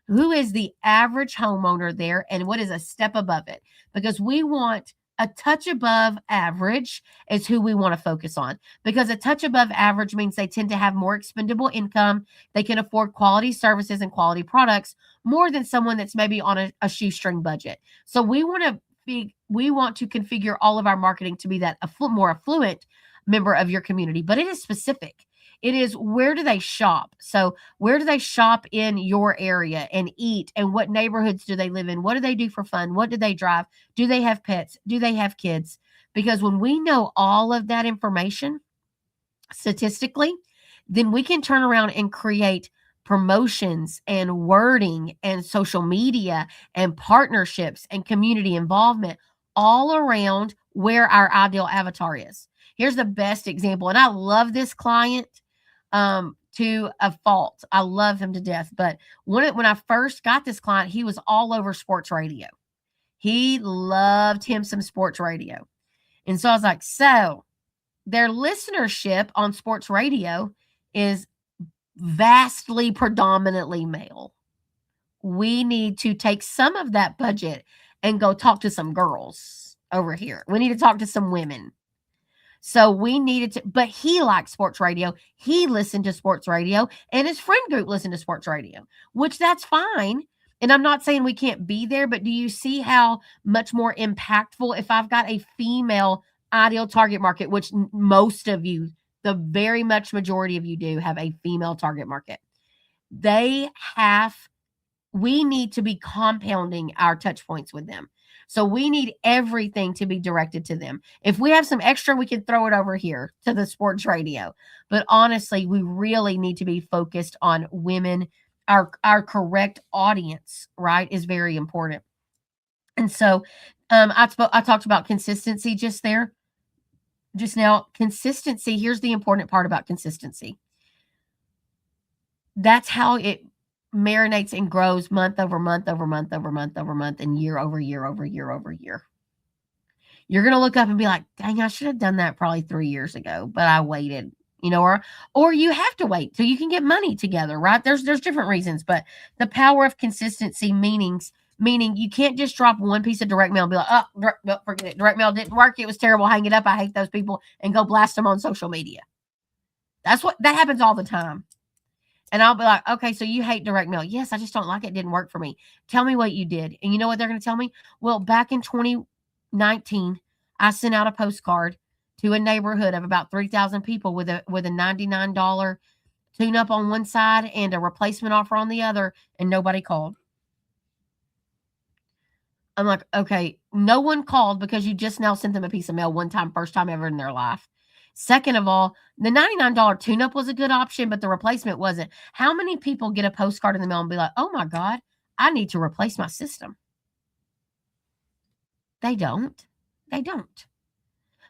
Who is the average homeowner there and what is a step above it? Because we want a touch above average is who we want to focus on, because a touch above average means they tend to have more expendable income. They can afford quality services and quality products more than someone that's maybe on a shoestring budget. So we want to configure all of our marketing to be that more affluent member of your community, but it is specific. It is, where do they shop? So where do they shop in your area and eat? And what neighborhoods do they live in? What do they do for fun? What do they drive? Do they have pets? Do they have kids? Because when we know all of that information statistically, then we can turn around and create promotions and wording and social media and partnerships and community involvement all around where our ideal avatar is. Here's the best example. And I love this client to a fault. I love him to death. But when I first got this client, he was all over sports radio. He loved him some sports radio. And so I was like, so their listenership on sports radio is vastly predominantly male. We need to take some of that budget and go talk to some girls over here. We need to talk to some women. So we needed to, but he liked sports radio. He listened to sports radio, and his friend group listened to sports radio, which that's fine. And I'm not saying we can't be there, but do you see how much more impactful if I've got a female ideal target market, which most of you, the very much majority of you do have a female target market. We need to be compounding our touch points with them. So we need everything to be directed to them. If we have some extra, we can throw it over here to the sports radio. But honestly, we really need to be focused on women. Our correct audience, right, is very important. And so I talked about consistency just now. Consistency, here's the important part about consistency. That's how it marinates and grows month over month over month over month over month and year over year over year over year. You're going to look up and be like, dang, I should have done that probably 3 years ago, but I waited, or you have to wait till you can get money together, right? There's different reasons, but the power of consistency meaning you can't just drop one piece of direct mail and be like, oh, forget it. Direct mail didn't work. It was terrible. Hang it up. I hate those people, and go blast them on social media. That happens all the time. And I'll be like, okay, so you hate direct mail. Yes, I just don't like it. It didn't work for me. Tell me what you did. And you know what they're going to tell me? Well, back in 2019, I sent out a postcard to a neighborhood of about 3,000 people with a $99 tune-up on one side and a replacement offer on the other, and nobody called. I'm like, okay, no one called because you just now sent them a piece of mail one time, first time ever in their life. Second of all, the $99 tune-up was a good option, but the replacement wasn't. How many people get a postcard in the mail and be like, oh my God, I need to replace my system? They don't.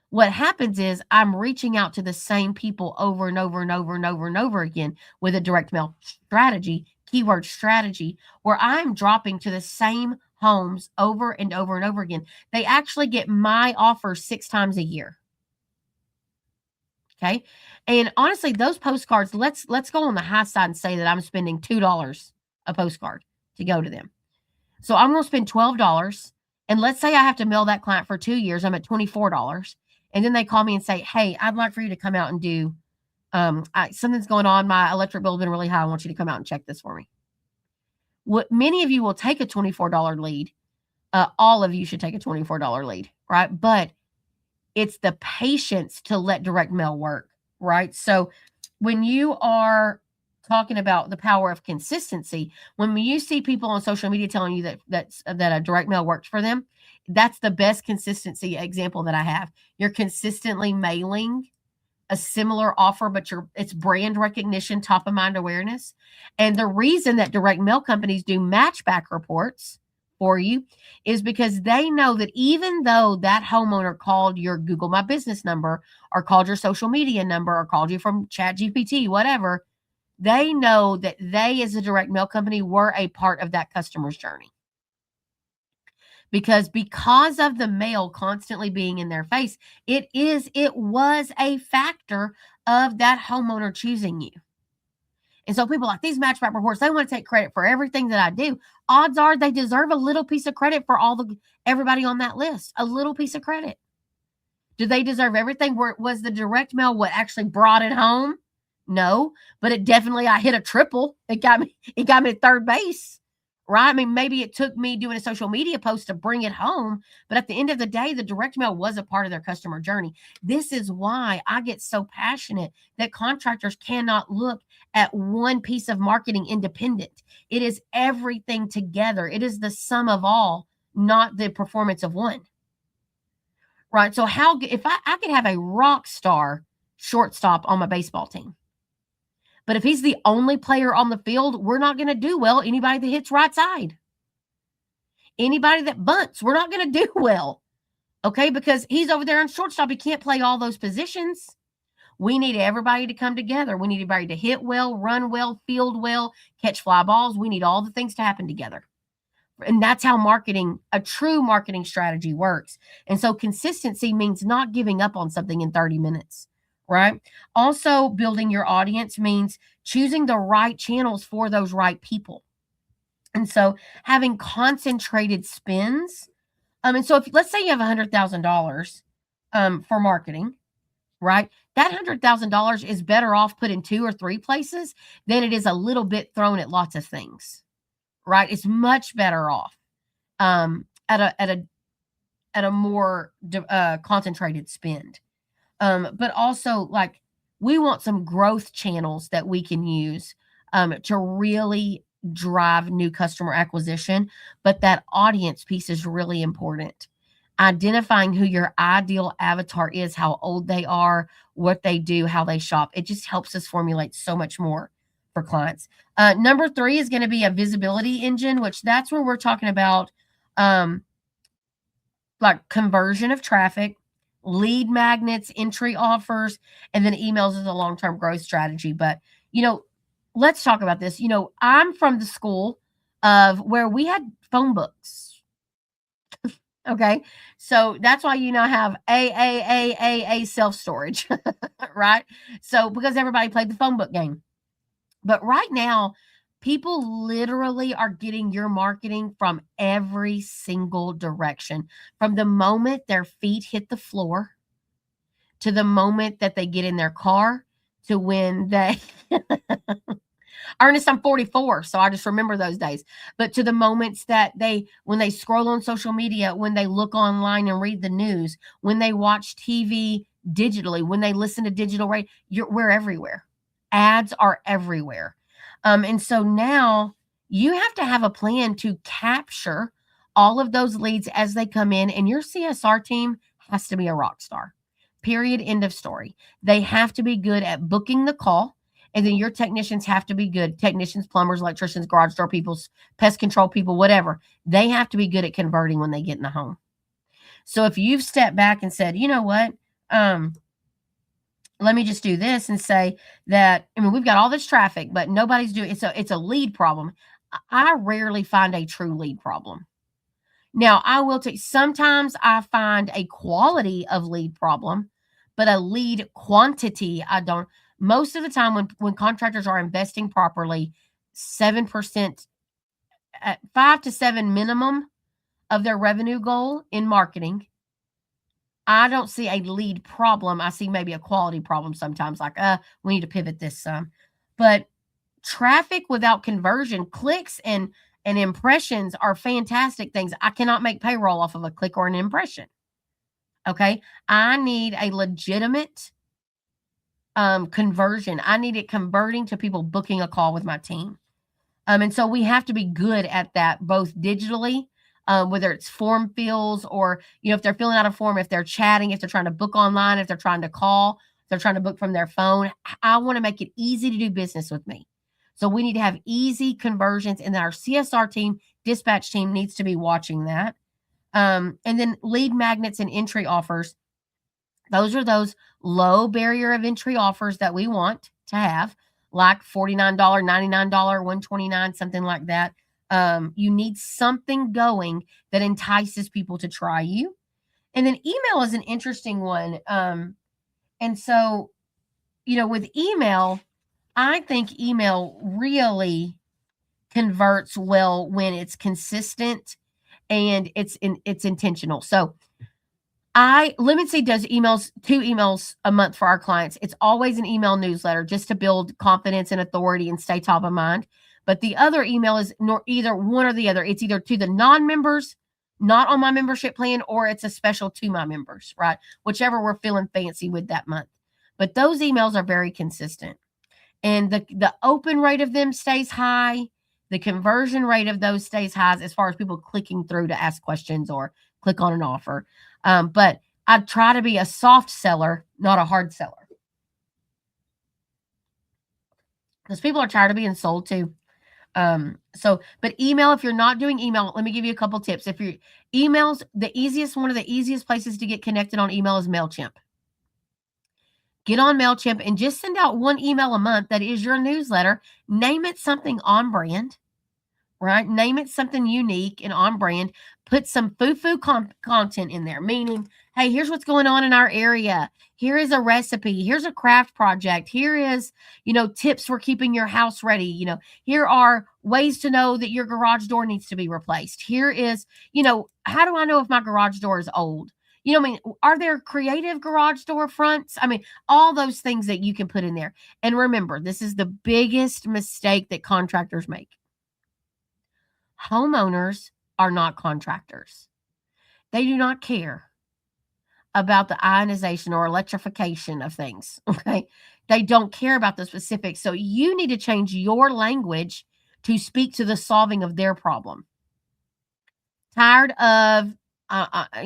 What happens is I'm reaching out to the same people over and over and over and over and over again with a direct mail strategy, keyword strategy, where I'm dropping to the same homes over and over and over again. They actually get my offer 6 times a year. Okay. And honestly, those postcards, let's go on the high side and say that I'm spending $2 a postcard to go to them. So I'm going to spend $12. And let's say I have to mail that client for 2 years. I'm at $24. And then they call me and say, hey, I'd like for you to come out and do something's going on. My electric bill has been really high. I want you to come out and check this for me. What many of you will take a $24 lead. All of you should take a $24 lead, right? But it's the patience to let direct mail work, right? So when you are talking about the power of consistency, when you see people on social media telling you that a direct mail works for them, that's the best consistency example that I have. You're consistently mailing a similar offer, but it's brand recognition, top of mind awareness. And the reason that direct mail companies do matchback reports for you is because they know that even though that homeowner called your Google My Business number or called your social media number or called you from Chat GPT, whatever, they know that they, as a direct mail company, were a part of that customer's journey. Because of the mail constantly being in their face, it was a factor of that homeowner choosing you. And so people like these matchback reports, they want to take credit for everything that I do. Odds are they deserve a little piece of credit for everybody on that list, a little piece of credit. Do they deserve everything? Was the direct mail what actually brought it home? No, but I hit a triple. It got me at third base. Right? I mean, maybe it took me doing a social media post to bring it home, but at the end of the day, the direct mail was a part of their customer journey. This is why I get so passionate that contractors cannot look at one piece of marketing independent. It is everything together. It is the sum of all, not the performance of one. Right? So if I could have a rock star shortstop on my baseball team, but if he's the only player on the field, we're not going to do well. Anybody that hits right side, anybody that bunts, we're not going to do well. Okay, because he's over there on shortstop. He can't play all those positions. We need everybody to come together. We need everybody to hit well, run well, field well, catch fly balls. We need all the things to happen together. And that's how a true marketing strategy works. And so consistency means not giving up on something in 30 minutes. Right? Also, building your audience means choosing the right channels for those right people. And so having concentrated spends. And so let's say you have $100,000 for marketing, right? That $100,000 is better off put in 2 or 3 places than it is a little bit thrown at lots of things, right? It's much better off at a more concentrated spend. But also, like, we want some growth channels that we can use to really drive new customer acquisition. But that audience piece is really important. Identifying who your ideal avatar is, how old they are, what they do, how they shop. It just helps us formulate so much more for clients. Number 3 is going to be a visibility engine, which that's where we're talking about like conversion of traffic, lead magnets, entry offers, and then emails as a long-term growth strategy. But, let's talk about this. I'm from the school of where we had phone books. Okay. So that's why I have A self-storage, right? So because everybody played the phone book game. But right now, people literally are getting your marketing from every single direction. From the moment their feet hit the floor to the moment that they get in their car to when they Ernest, I'm 44, so I just remember those days. But to the moments that when they scroll on social media, when they look online and read the news, when they watch TV digitally, when they listen to digital radio, we're everywhere. Ads are everywhere. And so now you have to have a plan to capture all of those leads as they come in, and your CSR team has to be a rock star. Period. End of story. They have to be good at booking the call. And then your technicians have to be good. Technicians, plumbers, electricians, garage door people, pest control people, whatever. They have to be good at converting when they get in the home. So if you've stepped back and said, you know what, let me just do this and say that, we've got all this traffic, but nobody's doing it. It's a lead problem. I rarely find a true lead problem. Now, I will tell you, sometimes I find a quality of lead problem, but a lead quantity, I don't. Most of the time when contractors are investing properly, 7%, 5 to 7 minimum of their revenue goal in marketing, I don't see a lead problem. I see maybe a quality problem sometimes, like, we need to pivot this some. But traffic without conversion, clicks and impressions are fantastic things. I cannot make payroll off of a click or an impression. Okay. I need a legitimate conversion. I need it converting to people booking a call with my team. And so we have to be good at that, both digitally, whether it's form fills or, if they're filling out a form, if they're chatting, if they're trying to book online, if they're trying to call, if they're trying to book from their phone. I want to make it easy to do business with me. So we need to have easy conversions, and then our CSR team dispatch team needs to be watching that. And then lead magnets and entry offers. Those are those low barrier of entry offers that we want to have, like $49, $99, $129, something like that. You need something going that entices people to try you. And then email is an interesting one. And so, with email, I think email really converts well when it's consistent and it's intentional. So Lemon Seed does emails, 2 emails a month for our clients. It's always an email newsletter just to build confidence and authority and stay top of mind. But the other email is either one or the other. It's either to the non-members, not on my membership plan, or it's a special to my members, right? Whichever we're feeling fancy with that month. But those emails are very consistent. And the open rate of them stays high. The conversion rate of those stays high as far as people clicking through to ask questions or click on an offer. But I try to be a soft seller, not a hard seller. Because people are tired of being sold to. But email, if you're not doing email, let me give you a couple tips. If your emails, one of the easiest places to get connected on email is MailChimp. Get on MailChimp and just send out 1 email a month that is your newsletter. Name it something on brand, right? Name it something unique and on brand. Put some foo-foo content in there, meaning, hey, here's what's going on in our area. Here is a recipe. Here's a craft project. Here is, tips for keeping your house ready. Here are ways to know that your garage door needs to be replaced. Here is, how do I know if my garage door is old? Are there creative garage door fronts? All those things that you can put in there. And remember, this is the biggest mistake that contractors make. Homeowners are not contractors. They do not care about the ionization or electrification of things, okay? They don't care about the specifics. So you need to change your language to speak to the solving of their problem. Tired of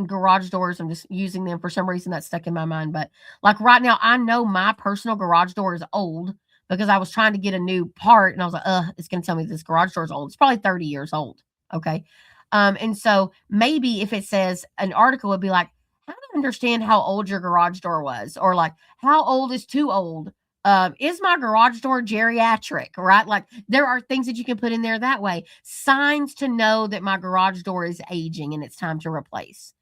garage doors. I'm just using them for some reason. That's stuck in my mind. But like right now, I know my personal garage door is old because I was trying to get a new part and I was like, it's going to tell me this garage door is old. It's probably 30 years old. Okay. And so maybe if it says an article would be like, how to understand how old your garage door was, or like, how old is too old? Is my garage door geriatric, right? Like there are things that you can put in there that way. Signs to know that my garage door is aging and it's time to replace,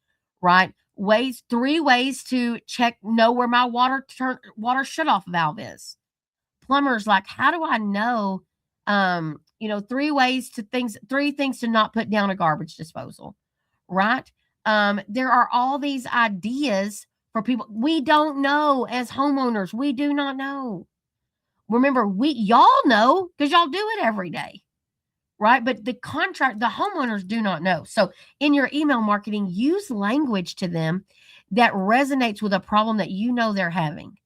right? 3 ways to know where my water shutoff valve is. Plumbers, like, how do I know, 3 things to not put down a garbage disposal, right? There are all these ideas for people. We don't know as homeowners. We do not know. Remember, y'all know because y'all do it every day, right? But the homeowners do not know. So in your email marketing, use language to them that resonates with a problem that they're having.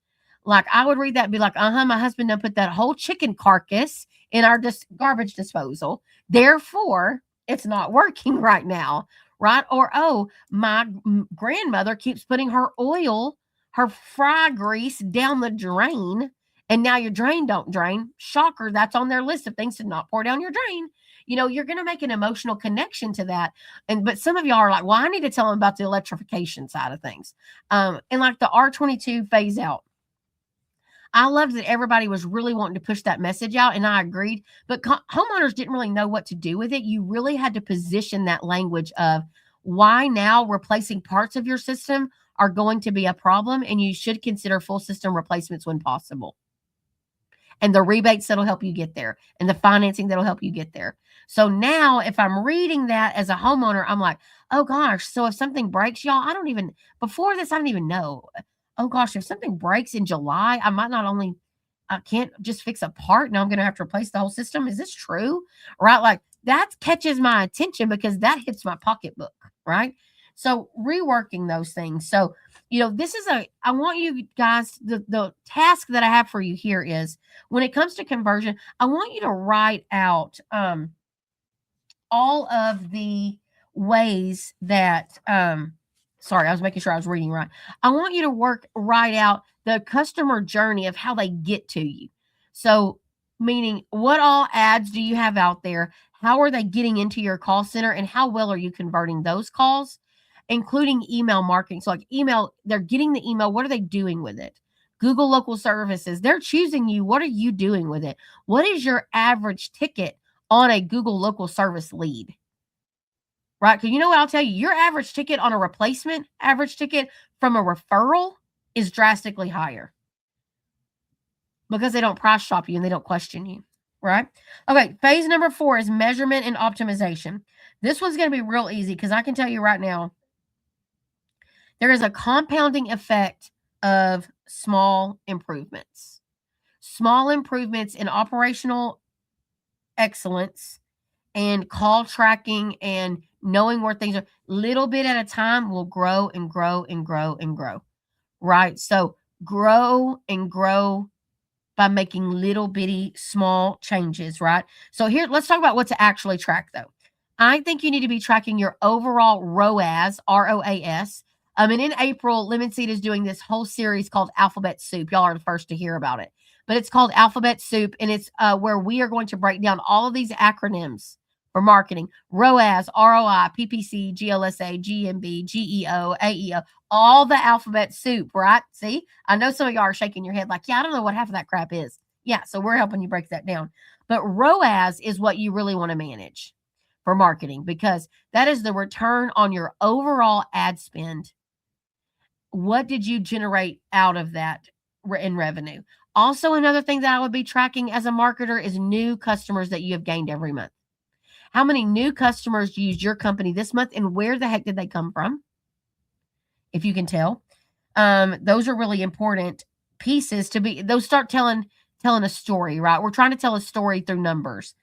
Like I would read that and be like, my husband done put that whole chicken carcass in our garbage disposal. Therefore, it's not working right now. Right? Or, my grandmother keeps putting her fry grease down the drain, and now your drain don't drain. Shocker, that's on their list of things to not pour down your drain. You're going to make an emotional connection to that. But some of y'all are like, well, I need to tell them about the electrification side of things. And like the R22 phase out. I loved that everybody was really wanting to push that message out, and I agreed. But homeowners didn't really know what to do with it. You really had to position that language of why now replacing parts of your system are going to be a problem, and you should consider full system replacements when possible. And the rebates that'll help you get there, and the financing that'll help you get there. So now if I'm reading that as a homeowner, I'm like, oh gosh, so if something breaks, y'all, before this, I don't even know. Oh gosh, if something breaks in July, I can't just fix a part. Now I'm going to have to replace the whole system. Is this true? Right? Like that catches my attention because that hits my pocketbook. Right? So reworking those things. So, I want you guys, the task that I have for you here is when it comes to conversion, I want you to write out all of the ways that, sorry, I was making sure I was reading right. I want you to write out the customer journey of how they get to you. So meaning what all ads do you have out there? How are they getting into your call center and how well are you converting those calls, including email marketing? So, like email, they're getting the email. What are they doing with it? Google local services, they're choosing you. What are you doing with it? What is your average ticket on a Google local service lead? Right? Because you know what I'll tell you, your average ticket on a replacement, average ticket from a referral is drastically higher because they don't price shop you and they don't question you. Right? Okay, phase number 4 is measurement and optimization. This one's going to be real easy because I can tell you right now, there is a compounding effect of small improvements. Small improvements in operational excellence and call tracking and knowing where things are, little bit at a time will grow and grow and grow and grow. Right? So grow and grow by making little bitty small changes, right? So here, let's talk about what to actually track though. I think you need to be tracking your overall ROAS, ROAS. And in April, Lemon Seed is doing this whole series called Alphabet Soup. Y'all are the first to hear about it, but it's called Alphabet Soup, and it's where we are going to break down all of these acronyms for marketing: ROAS, ROI, PPC, GLSA, GMB, GEO, AEO, all the alphabet soup, right? See, I know some of y'all are shaking your head like, yeah, I don't know what half of that crap is. Yeah, so we're helping you break that down. But ROAS is what you really want to manage for marketing because that is the return on your overall ad spend. What did you generate out of that in revenue? Also, another thing that I would be tracking as a marketer is new customers that you have gained every month. How many new customers used your company this month and where the heck did they come from? If you can tell. Those are really important pieces to be, those start telling a story, right? We're trying to tell a story through numbers.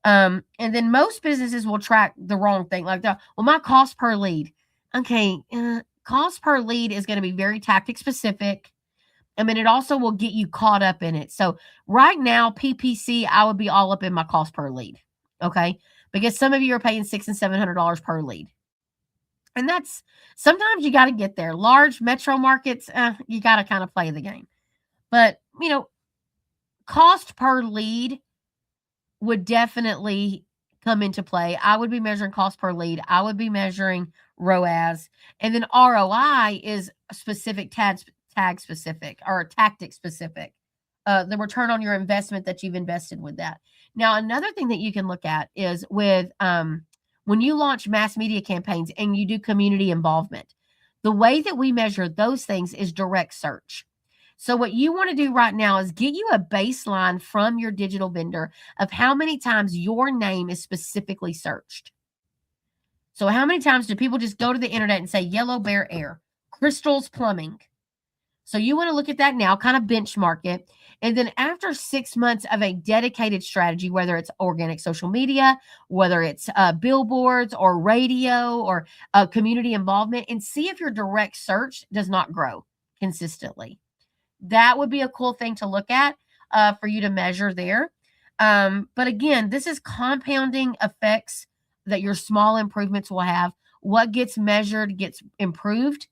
And then most businesses will track the wrong thing, like well, my cost per lead. Okay, cost per lead is going to be very tactic specific. I mean, it also will get you caught up in it. So right now, PPC, I would be all up in my cost per lead. Okay, because some of you are paying $600 and $700 per lead. And that's sometimes you got to get there. Large metro markets, you got to kind of play the game. But, cost per lead would definitely come into play. I would be measuring cost per lead. I would be measuring ROAS. And then ROI is specific tag specific or tactic specific. The return on your investment that you've invested with that. Now, another thing that you can look at is with when you launch mass media campaigns and you do community involvement, the way that we measure those things is direct search. So what you want to do right now is get you a baseline from your digital vendor of how many times your name is specifically searched. So how many times do people just go to the internet and say Yellow Bear Air, Crystal's Plumbing? So you want to look at that now, kind of benchmark it. And then after 6 months of a dedicated strategy, whether it's organic social media, whether it's billboards or radio or community involvement, and see if your direct search does not grow consistently. That would be a cool thing to look at for you to measure there. But again, this is compounding effects that your small improvements will have. What gets measured gets improved.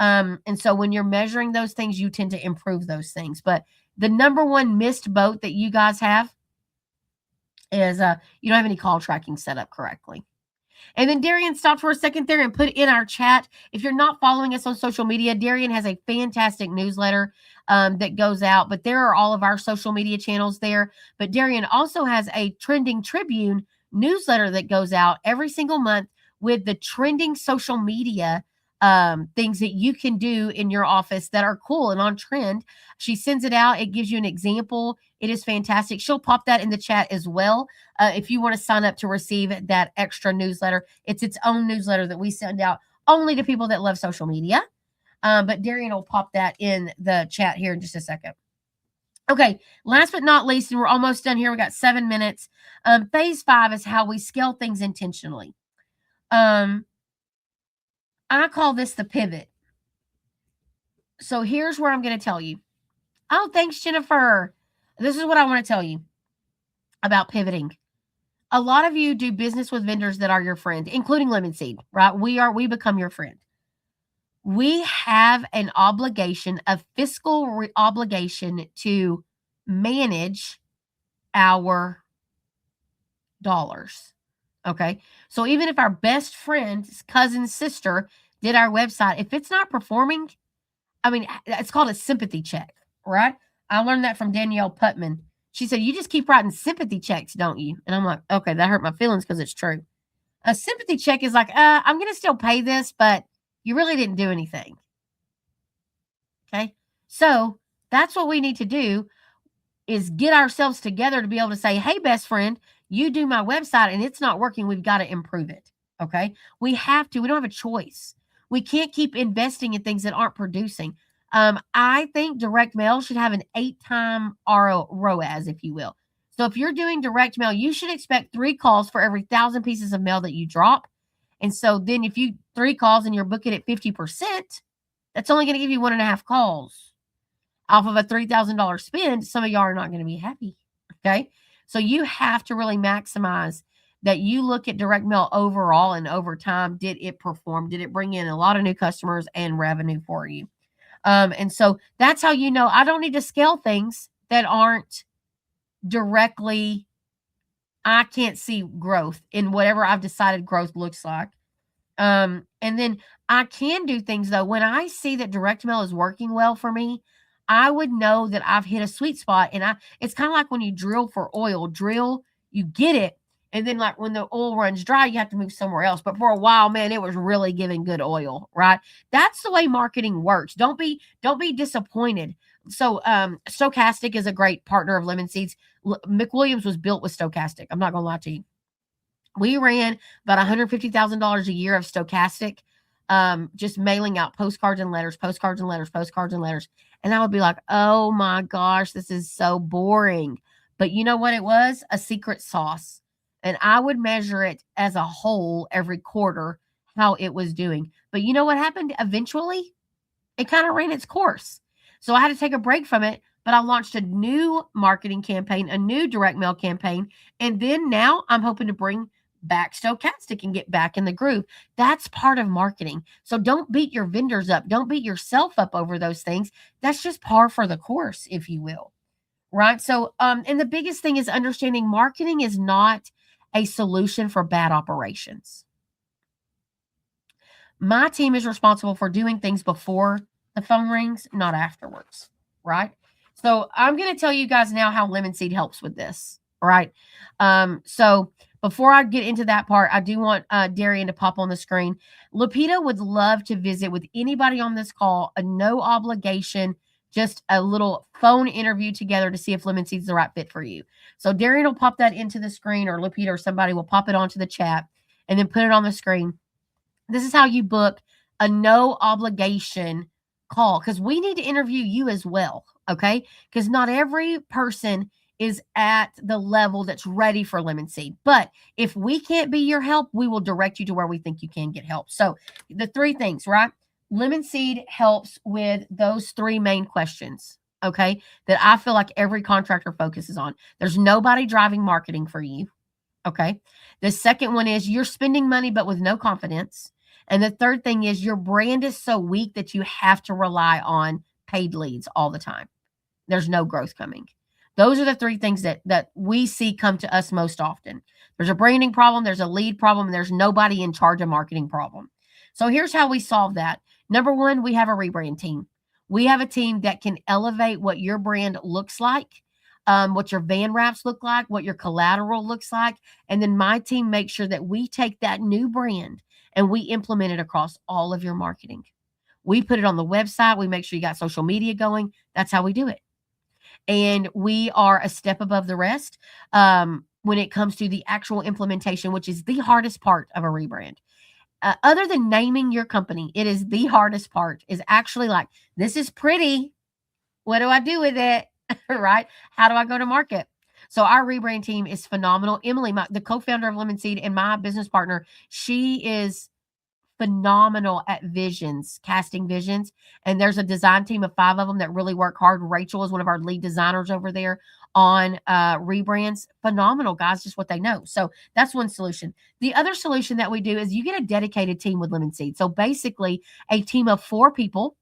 And so when you're measuring those things, you tend to improve those things. But the number one missed boat that you guys have is you don't have any call tracking set up correctly. And then Darian stopped for a second there and put in our chat. If you're not following us on social media, Darian has a fantastic newsletter that goes out, but there are all of our social media channels there. But Darian also has a Trending Tribune newsletter that goes out every single month with the trending social media things that you can do in your office that are cool and on trend. She sends it out. It gives you an example. It is fantastic. She'll pop that in the chat as well. If you want to sign up to receive that extra newsletter, it's its own newsletter that we send out only to people that love social media. But Darian will pop that in the chat here in just a second. Okay, last but not least, and we're almost done here. We got 7 minutes. Phase 5 is how we scale things intentionally. I call this the pivot. So here's where I'm going to tell you. Oh, thanks, Jennifer. This is what I want to tell you about pivoting. A lot of you do business with vendors that are your friend, including Lemon Seed, right? We become your friend. We have an obligation, a fiscal obligation to manage our dollars. Okay. So even if our best friend's cousin's sister did our website, if it's not performing, I mean, it's called a sympathy check, right? I learned that from Danielle Putman. She said, "You just keep writing sympathy checks, don't you?" And I'm like, okay, that hurt my feelings because it's true. A sympathy check is like, I'm going to still pay this, but you really didn't do anything. Okay. So that's what we need to do is get ourselves together to be able to say, hey, best friend, you do my website and it's not working. We've got to improve it. Okay. We have to. We don't have a choice. We can't keep investing in things that aren't producing. I think direct mail should have an 8-time ROAS, if you will. So if you're doing direct mail, you should expect 3 calls for every 1,000 pieces of mail that you drop. And so then if you 3 calls and you're booking at 50%, that's only going to give you 1.5 calls off of a $3,000 spend. Some of y'all are not going to be happy. Okay. So you have to really maximize that. You look at direct mail overall and over time. Did it perform? Did it bring in a lot of new customers and revenue for you? And so that's how you know I don't need to scale things that aren't directly, I can't see growth in whatever I've decided growth looks like. And then I can do things though. When I see that direct mail is working well for me, I would know that I've hit a sweet spot. And it's kind of like when you drill for oil, you get it. And then like when the oil runs dry, you have to move somewhere else. But for a while, man, it was really giving good oil, right? That's the way marketing works. Don't be disappointed. So Stochastic is a great partner of Lemon Seeds. McWilliams was built with Stochastic. I'm not gonna lie to you. We ran about $150,000 a year of Stochastic, just mailing out postcards and letters, postcards and letters, postcards and letters. And I would be like, oh my gosh, this is so boring. But you know what it was? A secret sauce. And I would measure it as a whole every quarter, how it was doing. But you know what happened eventually? It kind of ran its course. So I had to take a break from it, but I launched a new marketing campaign, a new direct mail campaign. And then now I'm hoping to bring back Stochastic and get back in the groove. That's part of marketing. So don't beat your vendors up. Don't beat yourself up over those things. That's just par for the course, if you will. Right. So, and the biggest thing is understanding marketing is not a solution for bad operations. My team is responsible for doing things before the phone rings, not afterwards, right? So I'm going to tell you guys now how Lemon Seed helps with this, right? So before I get into that part, I do want Darian to pop on the screen. Lupita would love to visit with anybody on this call, a no obligation, just a little phone interview together to see if Lemon Seed is the right fit for you. So Darian will pop that into the screen, or Lupita or somebody will pop it onto the chat and then put it on the screen. This is how you book a no obligation call, because we need to interview you as well. Okay. Because not every person is at the level that's ready for Lemon Seed. But if we can't be your help, we will direct you to where we think you can get help. So the 3 things, right? Lemon Seed helps with those 3 main questions. Okay. That I feel like every contractor focuses on. There's nobody driving marketing for you. Okay. The second one is you're spending money, but with no confidence. And the third thing is your brand is so weak that you have to rely on paid leads all the time. There's no growth coming. Those are the 3 things that we see come to us most often. There's a branding problem, there's a lead problem, and there's nobody in charge of marketing problem. So here's how we solve that. Number 1, we have a rebrand team. We have a team that can elevate what your brand looks like, what your van wraps look like, what your collateral looks like. And then my team makes sure that we take that new brand and we implement it across all of your marketing. We put it on the website. We make sure you got social media going. That's how we do it. And we are a step above the rest when it comes to the actual implementation, which is the hardest part of a rebrand. Other than naming your company, it is the hardest part, is actually like, this is pretty. What do I do with it? Right? How do I go to market? So our rebrand team is phenomenal. Emily, the co-founder of Lemon Seed and my business partner, she is phenomenal at visions, casting visions. And there's a design team of 5 of them that really work hard. Rachel is one of our lead designers over there on rebrands. Phenomenal guys, just what they know. So that's one solution. The other solution that we do is you get a dedicated team with Lemon Seed. So basically a team of 4 people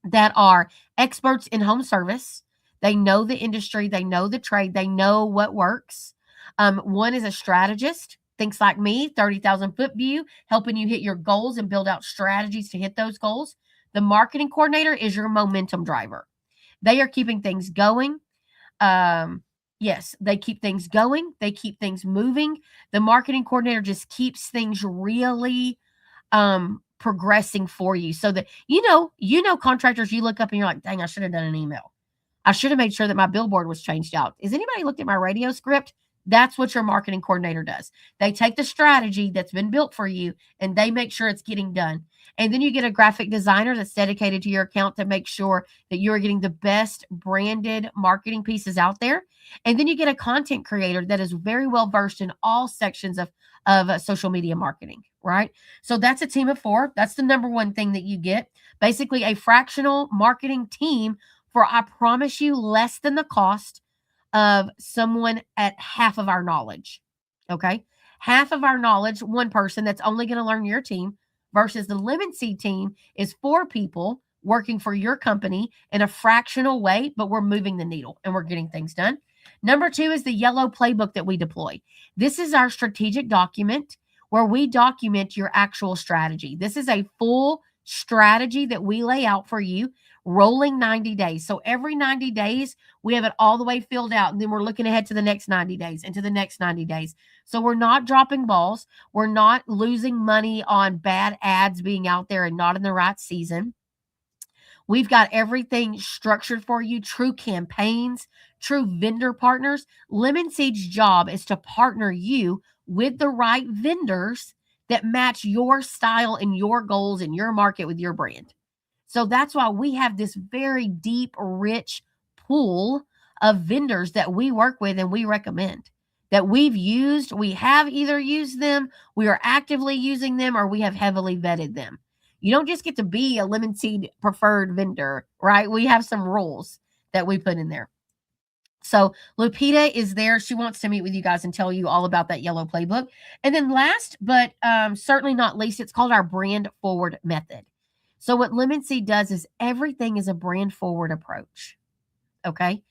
that are experts in home service. They know the industry, they know the trade, they know what works. One is a strategist thinks like me, 30,000 foot view, helping you hit your goals and build out strategies to hit those goals. The marketing coordinator is your momentum driver. They are keeping things going. Yes, they keep things going. They keep things moving. The marketing coordinator just keeps things really progressing for you so that contractors you look up and you're like, dang, I should have done an email. I should have made sure that my billboard was changed out. Is anybody looked at my radio script? That's what your marketing coordinator does. They take the strategy that's been built for you and they make sure it's getting done. And then you get a graphic designer that's dedicated to your account to make sure that you're getting the best branded marketing pieces out there. And then you get a content creator that is very well versed in all sections of social media marketing, right? So that's a team of 4. That's the number one thing that you get. Basically, a fractional marketing team for, I promise you, less than the cost of someone at half of our knowledge. Okay. Half of our knowledge, one person that's only going to learn your team versus the Lemon Seed team is 4 people working for your company in a fractional way, but we're moving the needle and we're getting things done. Number 2 is the yellow playbook that we deploy. This is our strategic document where we document your actual strategy. This is a full strategy that we lay out for you, rolling 90 days. So every 90 days, we have it all the way filled out. And then we're looking ahead to the next 90 days and to the next 90 days. So we're not dropping balls. We're not losing money on bad ads being out there and not in the right season. We've got everything structured for you, true campaigns, true vendor partners. Lemon Seed's job is to partner you with the right vendors that match your style and your goals and your market with your brand. So that's why we have this very deep, rich pool of vendors that we work with and we recommend that we've used. We have either used them, we are actively using them, or we have heavily vetted them. You don't just get to be a Lemon Seed preferred vendor, right? We have some rules that we put in there. So Lupita is there. She wants to meet with you guys and tell you all about that yellow playbook. And then last, but certainly not least, it's called our brand forward method. So what Lemon Seed does is everything is a brand forward approach. Okay.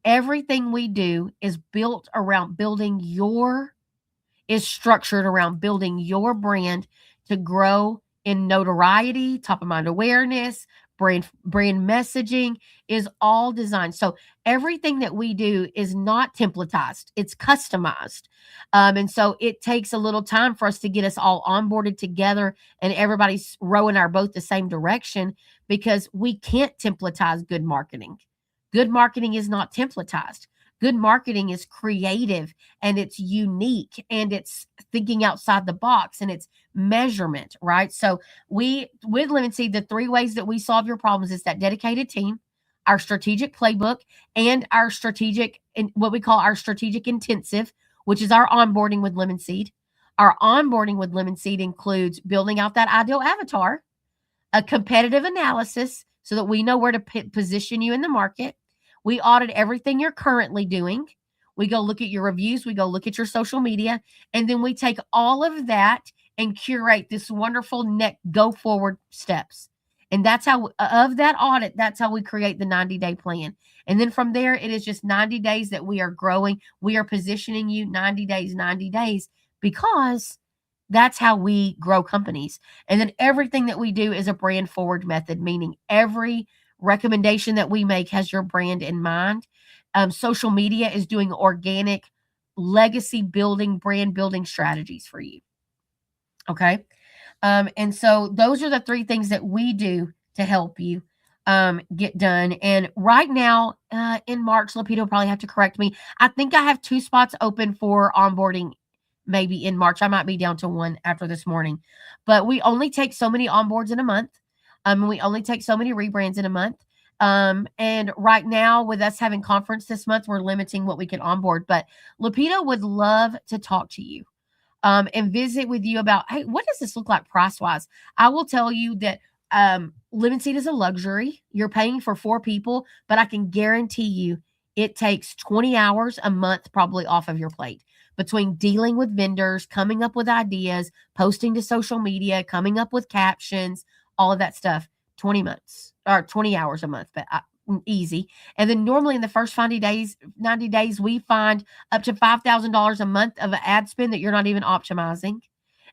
Everything we do is built around is structured around building your brand to grow in notoriety, top of mind awareness, brand messaging is all designed. So everything that we do is not templatized, it's customized. And so it takes a little time for us to get us all onboarded together and everybody's rowing our boat the same direction because we can't templatize good marketing. Good marketing is not templatized. Good marketing is creative and it's unique and it's thinking outside the box and it's measurement, right? So with Lemon Seed, the 3 ways that we solve your problems is that dedicated team, our strategic playbook, and our what we call our strategic intensive, which is our onboarding with Lemon Seed. Our onboarding with Lemon Seed includes building out that ideal avatar, a competitive analysis so that we know where to position you in the market. We audit everything you're currently doing. We go look at your reviews. We go look at your social media. And then we take all of that and curate this wonderful go forward steps. And that's how, of that audit, that's how we create the 90-day plan. And then from there, it is just 90 days that we are growing. We are positioning you 90 days, because that's how we grow companies. And then everything that we do is a brand forward method, meaning every recommendation that we make has your brand in mind. Social media is doing organic legacy building, brand building strategies for you. Okay. And so those are the 3 things that we do to help you get done. And right now in March, Lupita will probably have to correct me. I think I have 2 spots open for onboarding. Maybe in March, I might be down to 1 after this morning, but we only take so many onboards in a month. We only take so many rebrands in a month. And right now with us having conference this month, we're limiting what we can onboard, but Lupita would love to talk to you and visit with you about, hey, what does this look like price-wise? I will tell you that Lemon Seed is a luxury. You're paying for 4 people, but I can guarantee you it takes 20 hours a month probably off of your plate between dealing with vendors, coming up with ideas, posting to social media, coming up with captions, all of that stuff. 20 months or 20 hours a month. But easy. And then normally in the first 90 days, we find up to $5,000 a month of ad spend that you're not even optimizing.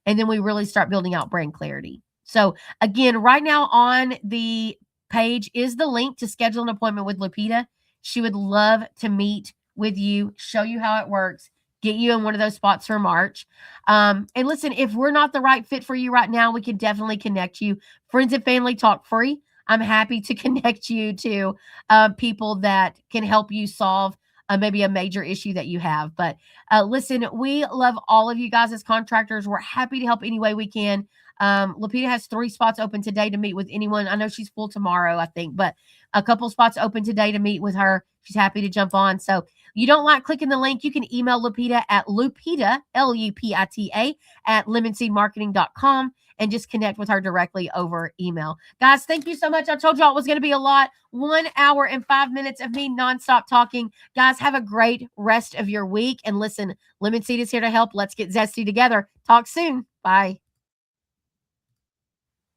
And then we really start building out brand clarity. So again, right now on the page is the link to schedule an appointment with Lupita. She would love to meet with you, show you how it works, get you in one of those spots for March. And listen, if we're not the right fit for you right now, we can definitely connect you. Friends and family talk free. I'm happy to connect you to people that can help you solve maybe a major issue that you have. But listen, we love all of you guys as contractors. We're happy to help any way we can. Lupita has 3 spots open today to meet with anyone. I know she's full tomorrow, I think, but a couple spots open today to meet with her. She's happy to jump on. So you don't like clicking the link, you can email Lupita at Lupita, Lupita, at lemonseedmarketing.com and just connect with her directly over email. Guys, thank you so much. I told y'all it was going to be a lot. 1 hour and 5 minutes of me nonstop talking. Guys, have a great rest of your week. And listen, Lemon Seed is here to help. Let's get zesty together. Talk soon. Bye.